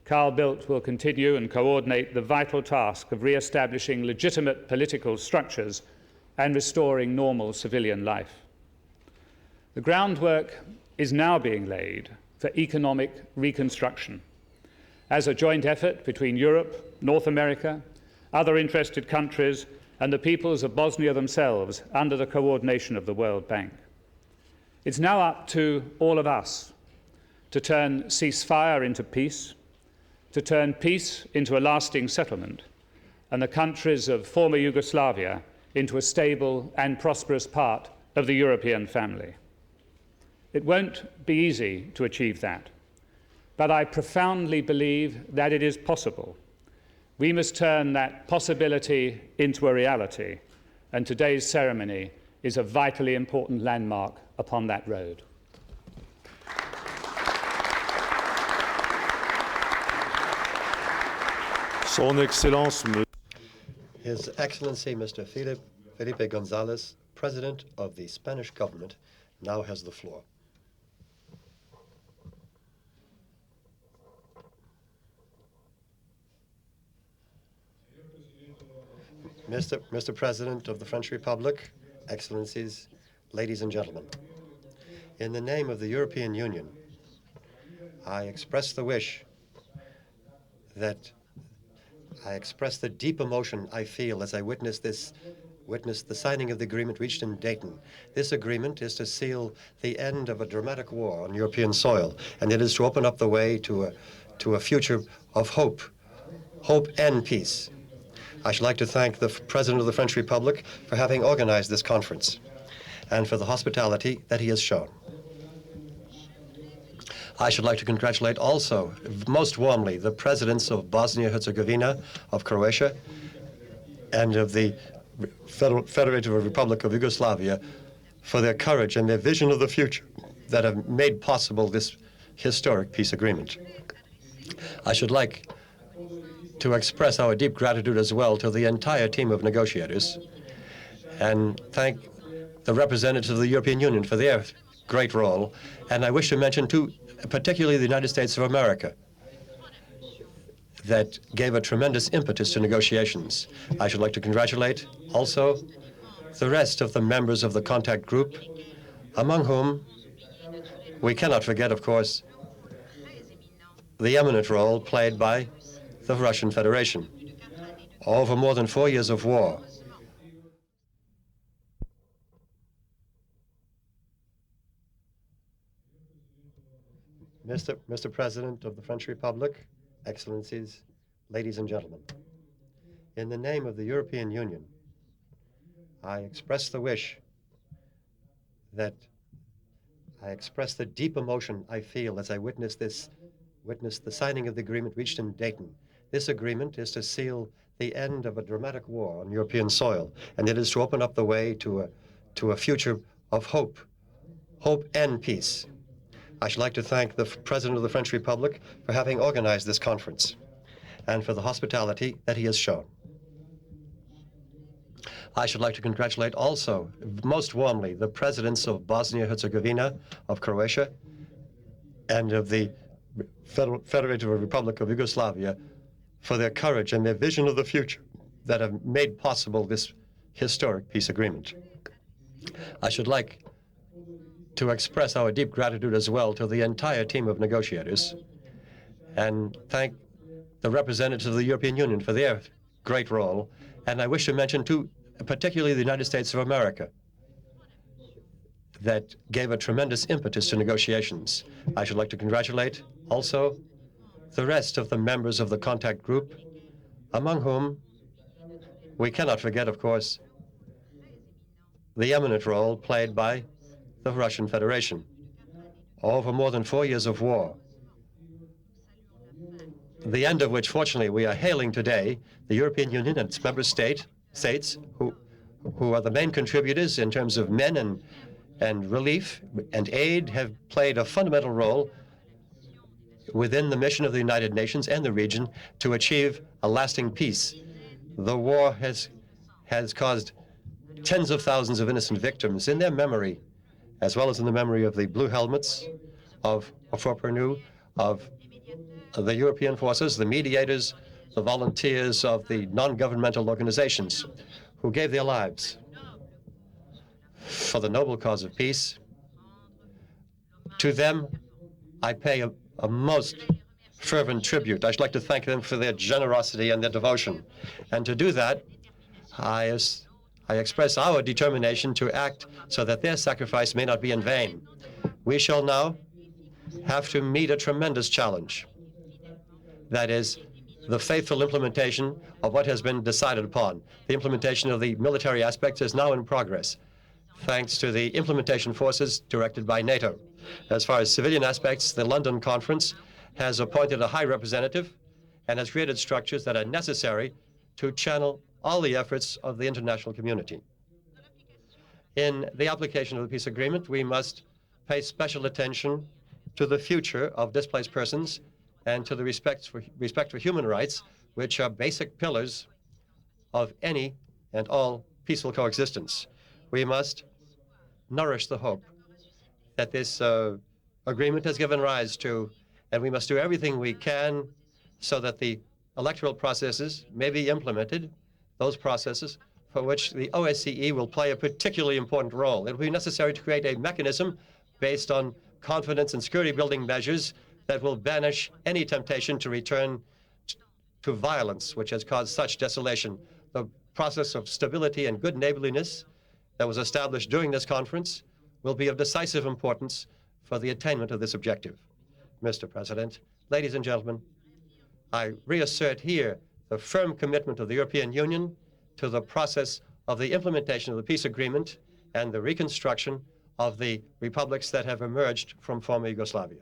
Carl Bildt will continue and coordinate the vital task of re-establishing legitimate political structures and restoring normal civilian life. The groundwork is now being laid for economic reconstruction as a joint effort between Europe, North America, other interested countries, and the peoples of Bosnia themselves under the coordination of the World Bank. It's now up to all of us to turn ceasefire into peace, to turn peace into a lasting settlement, and the countries of former Yugoslavia into a stable and prosperous part of the European family. It won't be easy to achieve that, but I profoundly believe that it is possible. We must turn that possibility into a reality, and today's ceremony is a vitally important landmark upon that road. Son Excellence, His Excellency Mr. Felipe González, President of the Spanish government, now has the floor. Mr. President of the French Republic, Excellencies, ladies and gentlemen, in the name of the European Union, I express the deep emotion I feel as I witness the signing of the agreement reached in Dayton. This agreement is to seal the end of a dramatic war on European soil, and it is to open up the way to a future of hope and peace. I should like to thank the President of the French Republic for having organized this conference and for the hospitality that he has shown. I should like to congratulate also, most warmly, the presidents of Bosnia-Herzegovina, of Croatia, and of the Federative Republic of Yugoslavia for their courage and their vision of the future that have made possible this historic peace agreement. I should like to express our deep gratitude as well to the entire team of negotiators and thank the representatives of the European Union for their great role. And I wish to mention, too, particularly the United States of America, that gave a tremendous impetus to negotiations. I should like to congratulate also the rest of the members of the contact group, among whom we cannot forget, of course, the eminent role played by the Russian Federation over more than 4 years of war. Mr. President of the French Republic, Excellencies, ladies and gentlemen, in the name of the European Union, I express the deep emotion I feel as I witness the signing of the agreement reached in Dayton. This agreement is to seal the end of a dramatic war on European soil, and it is to open up the way to a future of hope and peace. I should like to thank the President of the French Republic for having organized this conference and for the hospitality that he has shown. I should like to congratulate also, most warmly, the presidents of Bosnia-Herzegovina, of Croatia, and of the Federative Republic of Yugoslavia for their courage and their vision of the future that have made possible this historic peace agreement. I should like to express our deep gratitude as well to the entire team of negotiators and thank the representatives of the European Union for their great role. And I wish to mention, too, particularly the United States of America, that gave a tremendous impetus to negotiations. I should like to congratulate also the rest of the members of the contact group, among whom we cannot forget, of course, the eminent role played by the Russian Federation over more than 4 years of war, the end of which, fortunately, we are hailing today. The European Union and its member states, who are the main contributors in terms of men and relief and aid, have played a fundamental role within the mission of the United Nations and the region to achieve a lasting peace. The war has caused tens of thousands of innocent victims. In their memory, as well as in the memory of the Blue Helmets, of Forpernu, of the European forces, the mediators, the volunteers of the non-governmental organizations who gave their lives for the noble cause of peace. To them, I pay a most fervent tribute. I'd like to thank them for their generosity and their devotion. And to do that, I express our determination to act so that their sacrifice may not be in vain. We shall now have to meet a tremendous challenge. That is, the faithful implementation of what has been decided upon. The implementation of the military aspects is now in progress, thanks to the implementation forces directed by NATO. As far as civilian aspects, the London Conference has appointed a high representative and has created structures that are necessary to channel all the efforts of the international community. In the application of the peace agreement, we must pay special attention to the future of displaced persons and to the respect for human rights, which are basic pillars of any and all peaceful coexistence. We must nourish the hope that this agreement has given rise to, and we must do everything we can so that the electoral processes may be implemented, those processes for which the OSCE will play a particularly important role. It will be necessary to create a mechanism based on confidence and security-building measures that will banish any temptation to return to violence, which has caused such desolation. The process of stability and good neighborliness that was established during this conference will be of decisive importance for the attainment of this objective. Mr. President, ladies and gentlemen, I reassert here the firm commitment of the European Union to the process of the implementation of the peace agreement and the reconstruction of the republics that have emerged from former Yugoslavia.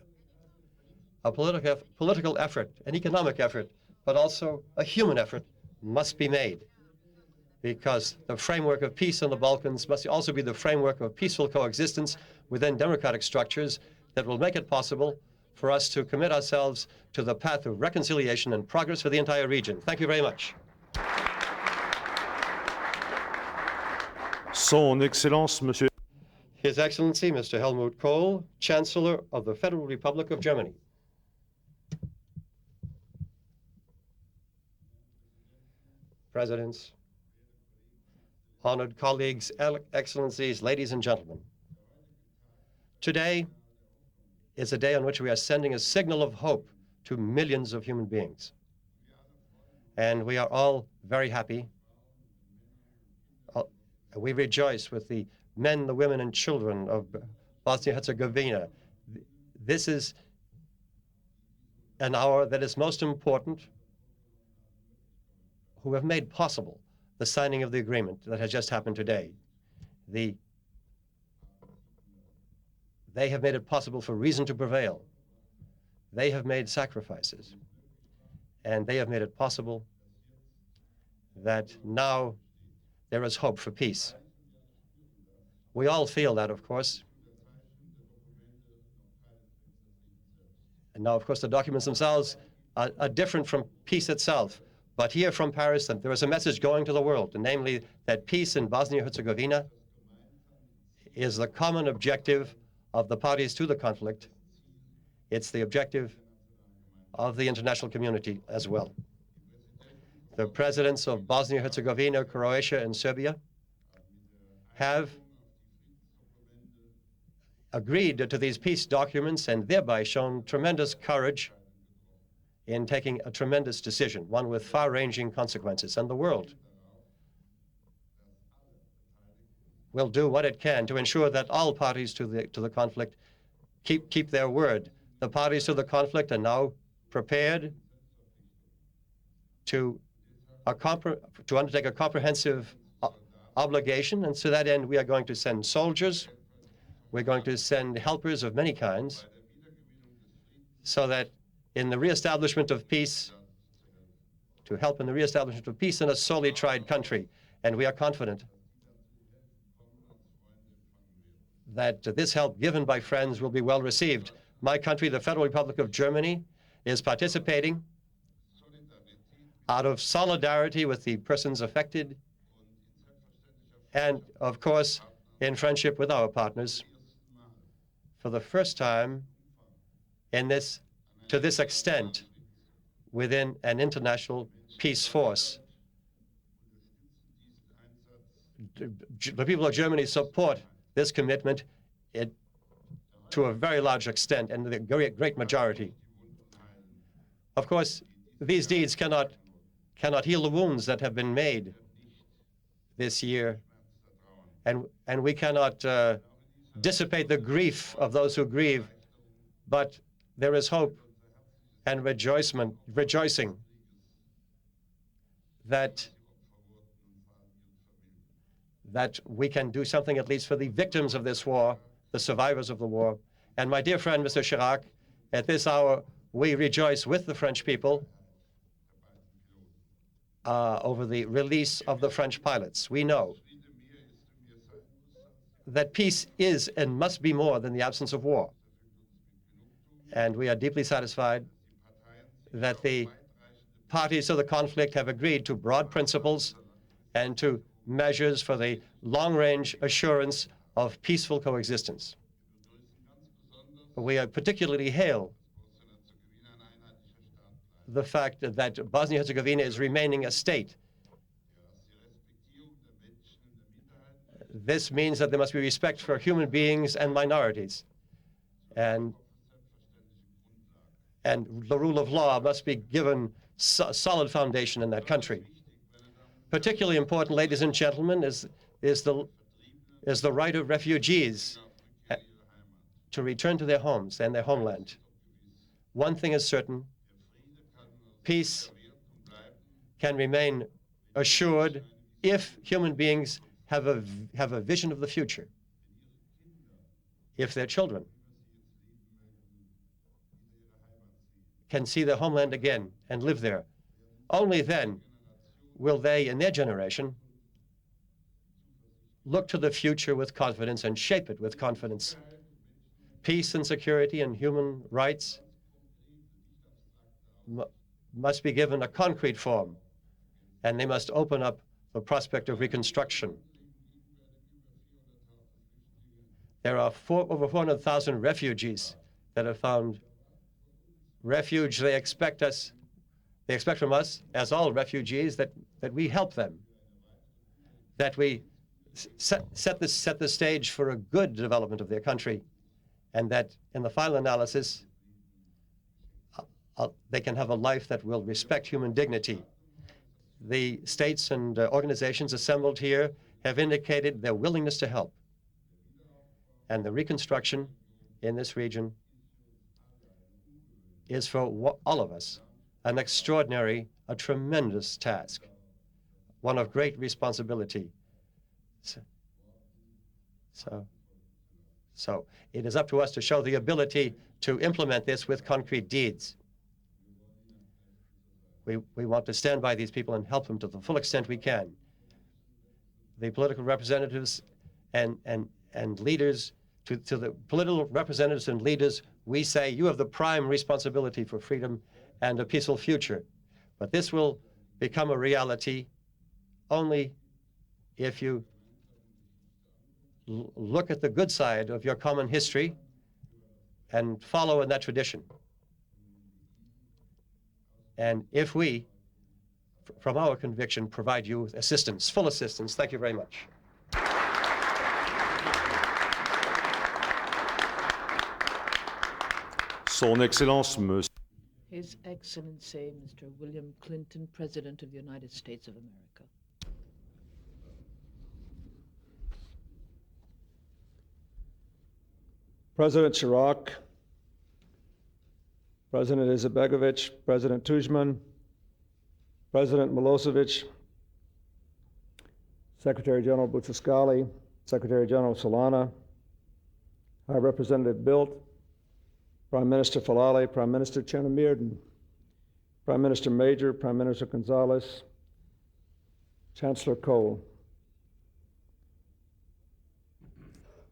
A political effort, an economic effort, but also a human effort must be made, because the framework of peace in the Balkans must also be the framework of peaceful coexistence within democratic structures that will make it possible for us to commit ourselves to the path of reconciliation and progress for the entire region. Thank you very much. Son Excellence, Monsieur His Excellency, Mr. Helmut Kohl, Chancellor of the Federal Republic of Germany. Presidents, honored colleagues, excellencies, ladies and gentlemen. Today is a day on which we are sending a signal of hope to millions of human beings. And we are all very happy. We rejoice with the men, the women, and children of Bosnia-Herzegovina. This is an hour that is most important, who have made possible the signing of the agreement that has just happened today. They have made it possible for reason to prevail. They have made sacrifices, and they have made it possible that now there is hope for peace. We all feel that, of course. And now, of course, the documents themselves are different from peace itself. But here from Paris, there is a message going to the world, and namely that peace in Bosnia-Herzegovina is the common objective of the parties to the conflict. It's the objective of the international community as well. The presidents of Bosnia-Herzegovina, Croatia, and Serbia have agreed to these peace documents and thereby shown tremendous courage in taking a tremendous decision, one with far-ranging consequences. And the world will do what it can to ensure that all parties to the conflict keep their word. The parties to the conflict are now prepared to undertake a comprehensive obligation, and to that end, we are going to send soldiers. We're going to send helpers of many kinds, so that in the reestablishment of peace, to help in the reestablishment of peace in a sorely tried country. And we are confident that this help given by friends will be well received. My country, the Federal Republic of Germany, is participating out of solidarity with the persons affected, and of course, in friendship with our partners. For the first time to this extent within an international peace force. The people of Germany support this commitment to a very large extent, and the great majority. Of course, these deeds cannot heal the wounds that have been made this year, and we cannot dissipate the grief of those who grieve, but there is hope and rejoicing that we can do something at least for the victims of this war, the survivors of the war. And my dear friend, Mr. Chirac, at this hour, we rejoice with the French people over the release of the French pilots. We know that peace is and must be more than the absence of war. And we are deeply satisfied that the parties to the conflict have agreed to broad principles and to measures for the long-range assurance of peaceful coexistence. We particularly hail the fact that Bosnia-Herzegovina is remaining a state. This means that there must be respect for human beings and minorities. And the rule of law must be given solid foundation in that country. Particularly important, ladies and gentlemen, is the right of refugees to return to their homes and their homeland. One thing is certain: peace can remain assured if human beings have a vision of the future, if their children can see their homeland again and live there. Only then will they, in their generation, look to the future with confidence and shape it with confidence. Peace and security and human rights must be given a concrete form, and they must open up the prospect of reconstruction. There are over 400,000 refugees that have found refuge. They expect from us, as all refugees, that we help them, that we set the stage for a good development of their country, and that in the final analysis, they can have a life that will respect human dignity. The states and organizations assembled here have indicated their willingness to help. And the reconstruction in this region is for all of us an extraordinary, a tremendous task, one of great responsibility. So it is up to us to show the ability to implement this with concrete deeds. We want to stand by these people and help them to the full extent we can. The political representatives and leaders, to the political representatives and leaders, we say, you have the prime responsibility for freedom and a peaceful future. But this will become a reality only if you look at the good side of your common history and follow in that tradition. And if we, from our conviction, provide you with assistance, full assistance. Thank you very much. Son Excellence, Monsieur. His Excellency, Mr. William Clinton, President of the United States of America. President Chirac, President Izetbegovic, President Tudjman, President Milosevic, Secretary General Boutros-Ghali, Secretary General Solana, High Representative Bildt, Prime Minister Falale, Prime Minister Chernomyrdin, Prime Minister Major, Prime Minister Gonzalez, Chancellor Kohl.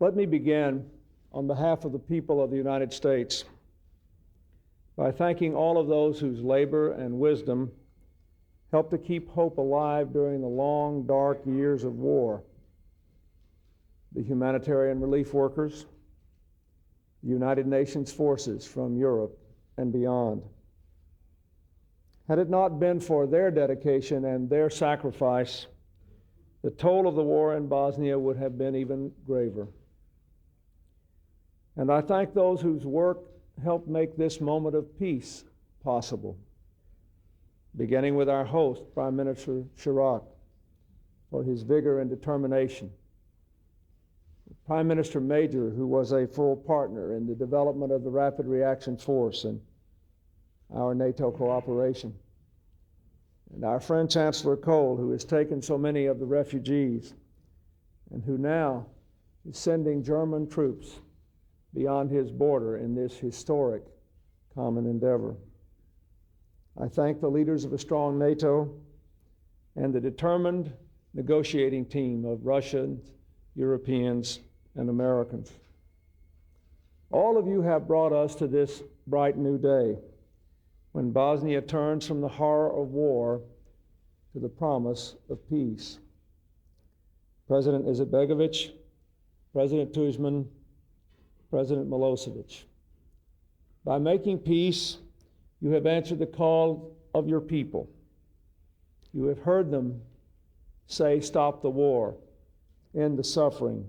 Let me begin on behalf of the people of the United States by thanking all of those whose labor and wisdom helped to keep hope alive during the long, dark years of war. The humanitarian relief workers, the United Nations forces from Europe and beyond. Had it not been for their dedication and their sacrifice, the toll of the war in Bosnia would have been even graver. And I thank those whose work helped make this moment of peace possible, beginning with our host, Prime Minister Chirac, for his vigor and determination. Prime Minister Major, who was a full partner in the development of the Rapid Reaction Force and our NATO cooperation. And our friend Chancellor Kohl, who has taken so many of the refugees and who now is sending German troops beyond his border in this historic common endeavor. I thank the leaders of a strong NATO and the determined negotiating team of Russians, Europeans, and Americans. All of you have brought us to this bright new day when Bosnia turns from the horror of war to the promise of peace. President Izetbegovic, President Tudjman, President Milosevic. By making peace, you have answered the call of your people. You have heard them say, stop the war, end the suffering,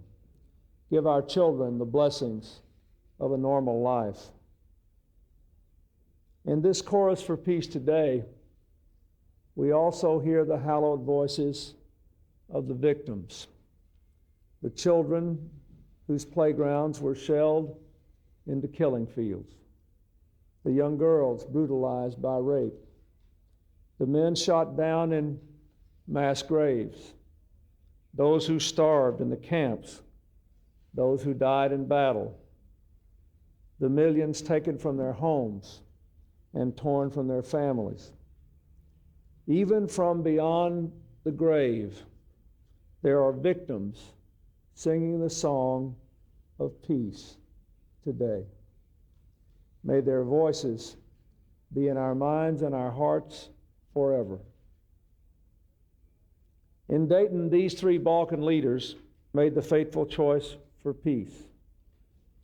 give our children the blessings of a normal life. In this chorus for peace today, we also hear the hallowed voices of the victims, the children whose playgrounds were shelled into killing fields, the young girls brutalized by rape, the men shot down in mass graves, those who starved in the camps, those who died in battle, the millions taken from their homes and torn from their families. Even from beyond the grave, there are victims singing the song of peace today. May their voices be in our minds and our hearts forever. In Dayton, these three Balkan leaders made the fateful choice for peace.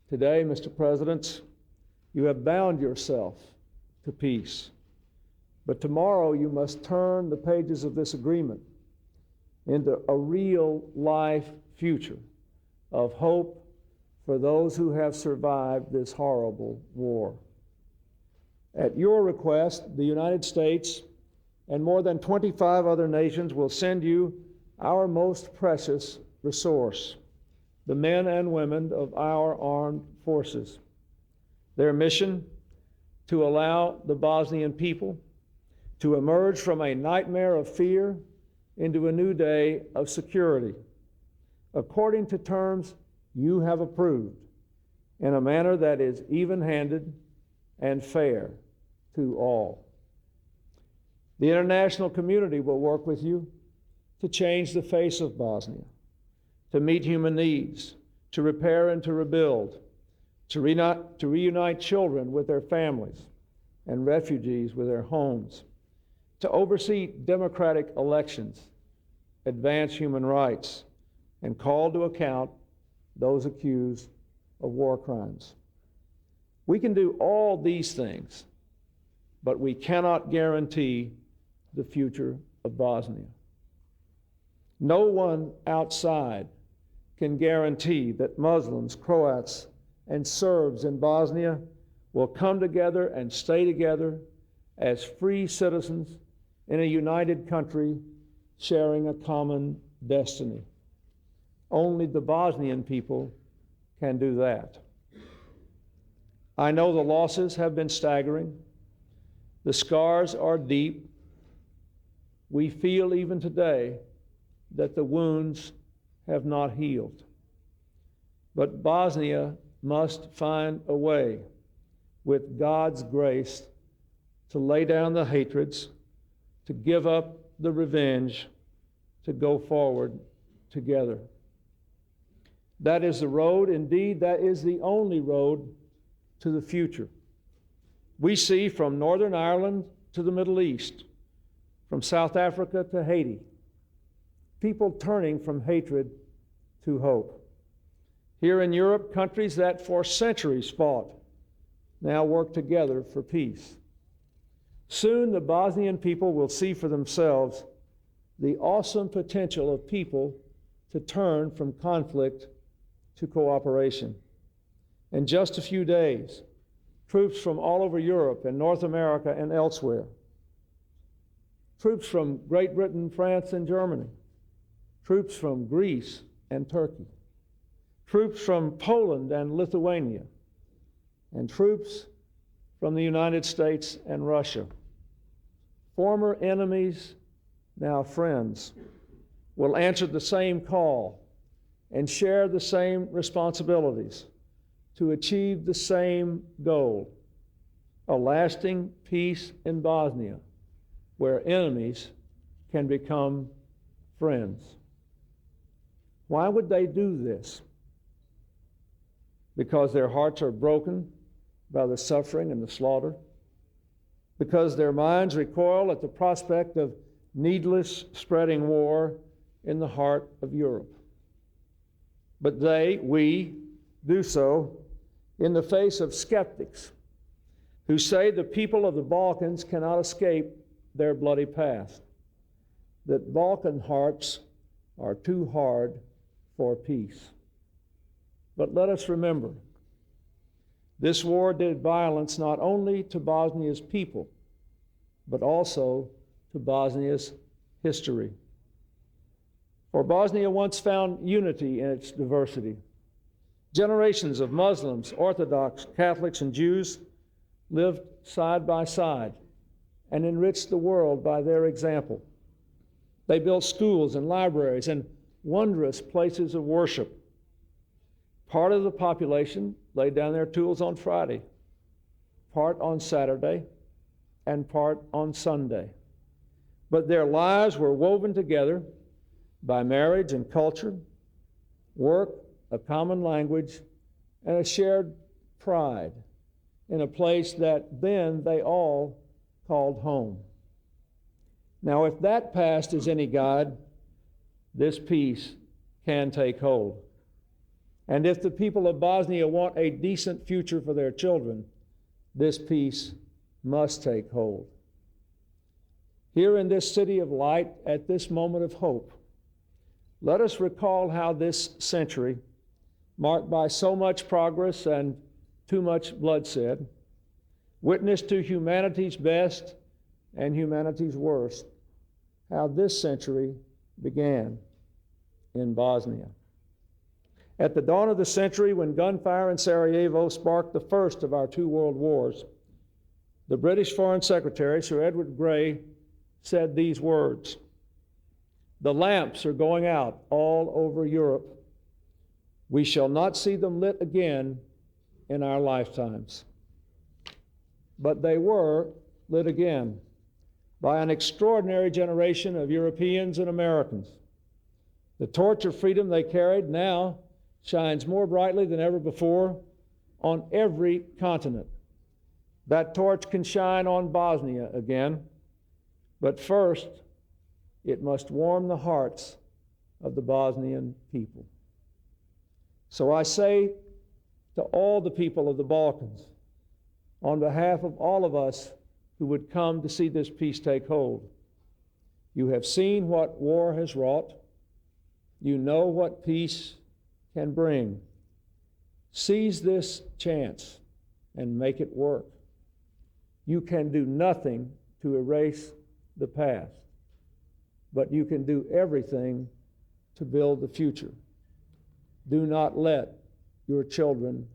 Today, Mr. President, you have bound yourself to peace. But tomorrow you must turn the pages of this agreement into a real life future of hope for those who have survived this horrible war. At your request, the United States and more than 25 other nations will send you our most precious resource, the men and women of our armed forces. Their mission to allow the Bosnian people to emerge from a nightmare of fear into a new day of security, according to terms you have approved, in a manner that is even-handed and fair to all. The international community will work with you to change the face of Bosnia, to meet human needs, to repair and to rebuild, to reunite children with their families and refugees with their homes, to oversee democratic elections, advance human rights, and call to account those accused of war crimes. We can do all these things, but we cannot guarantee the future of Bosnia. No one outside can guarantee that Muslims, Croats, and Serbs in Bosnia will come together and stay together as free citizens in a united country sharing a common destiny. Only the Bosnian people can do that. I know the losses have been staggering. The scars are deep. We feel even today that the wounds have not healed. But Bosnia must find a way, with God's grace, to lay down the hatreds, to give up the revenge, to go forward together. That is the road, indeed, that is the only road to the future. We see from Northern Ireland to the Middle East, from South Africa to Haiti, people turning from hatred to hope. Here in Europe, countries that for centuries fought now work together for peace. Soon the Bosnian people will see for themselves the awesome potential of people to turn from conflict to cooperation. In just a few days, troops from all over Europe and North America and elsewhere, troops from Great Britain, France, and Germany, troops from Greece and Turkey, troops from Poland and Lithuania, and troops from the United States and Russia. Former enemies, now friends, will answer the same call and share the same responsibilities to achieve the same goal, a lasting peace in Bosnia, where enemies can become friends. Why would they do this? Because their hearts are broken by the suffering and the slaughter, because their minds recoil at the prospect of needless spreading war in the heart of Europe. But we do so in the face of skeptics who say the people of the Balkans cannot escape their bloody past, that Balkan hearts are too hard for peace. But let us remember, this war did violence not only to Bosnia's people, but also to Bosnia's history. For Bosnia once found unity in its diversity. Generations of Muslims, Orthodox, Catholics, and Jews lived side by side and enriched the world by their example. They built schools and libraries and wondrous places of worship. Part of the population laid down their tools on Friday, part on Saturday, and part on Sunday. But their lives were woven together by marriage and culture, work, a common language, and a shared pride in a place that then they all called home. Now, if that past is any guide, this peace can take hold. And if the people of Bosnia want a decent future for their children, this peace must take hold. Here in this city of light, at this moment of hope, let us recall how this century, marked by so much progress and too much bloodshed, witness to humanity's best and humanity's worst, how this century began in Bosnia. At the dawn of the century, when gunfire in Sarajevo sparked the first of our two world wars, the British Foreign Secretary, Sir Edward Grey, said these words: "The lamps are going out all over Europe. We shall not see them lit again in our lifetimes." But they were lit again by an extraordinary generation of Europeans and Americans. The torch of freedom they carried now shines more brightly than ever before on every continent. That torch can shine on Bosnia again, but first it must warm the hearts of the Bosnian people. So I say to all the people of the Balkans, on behalf of all of us who would come to see this peace take hold, you have seen what war has wrought. You know what peace can bring. Seize this chance and make it work. You can do nothing to erase the past, but you can do everything to build the future. Do not let your children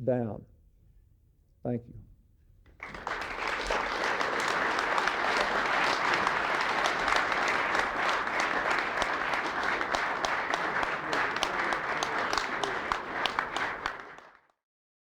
down. Thank you.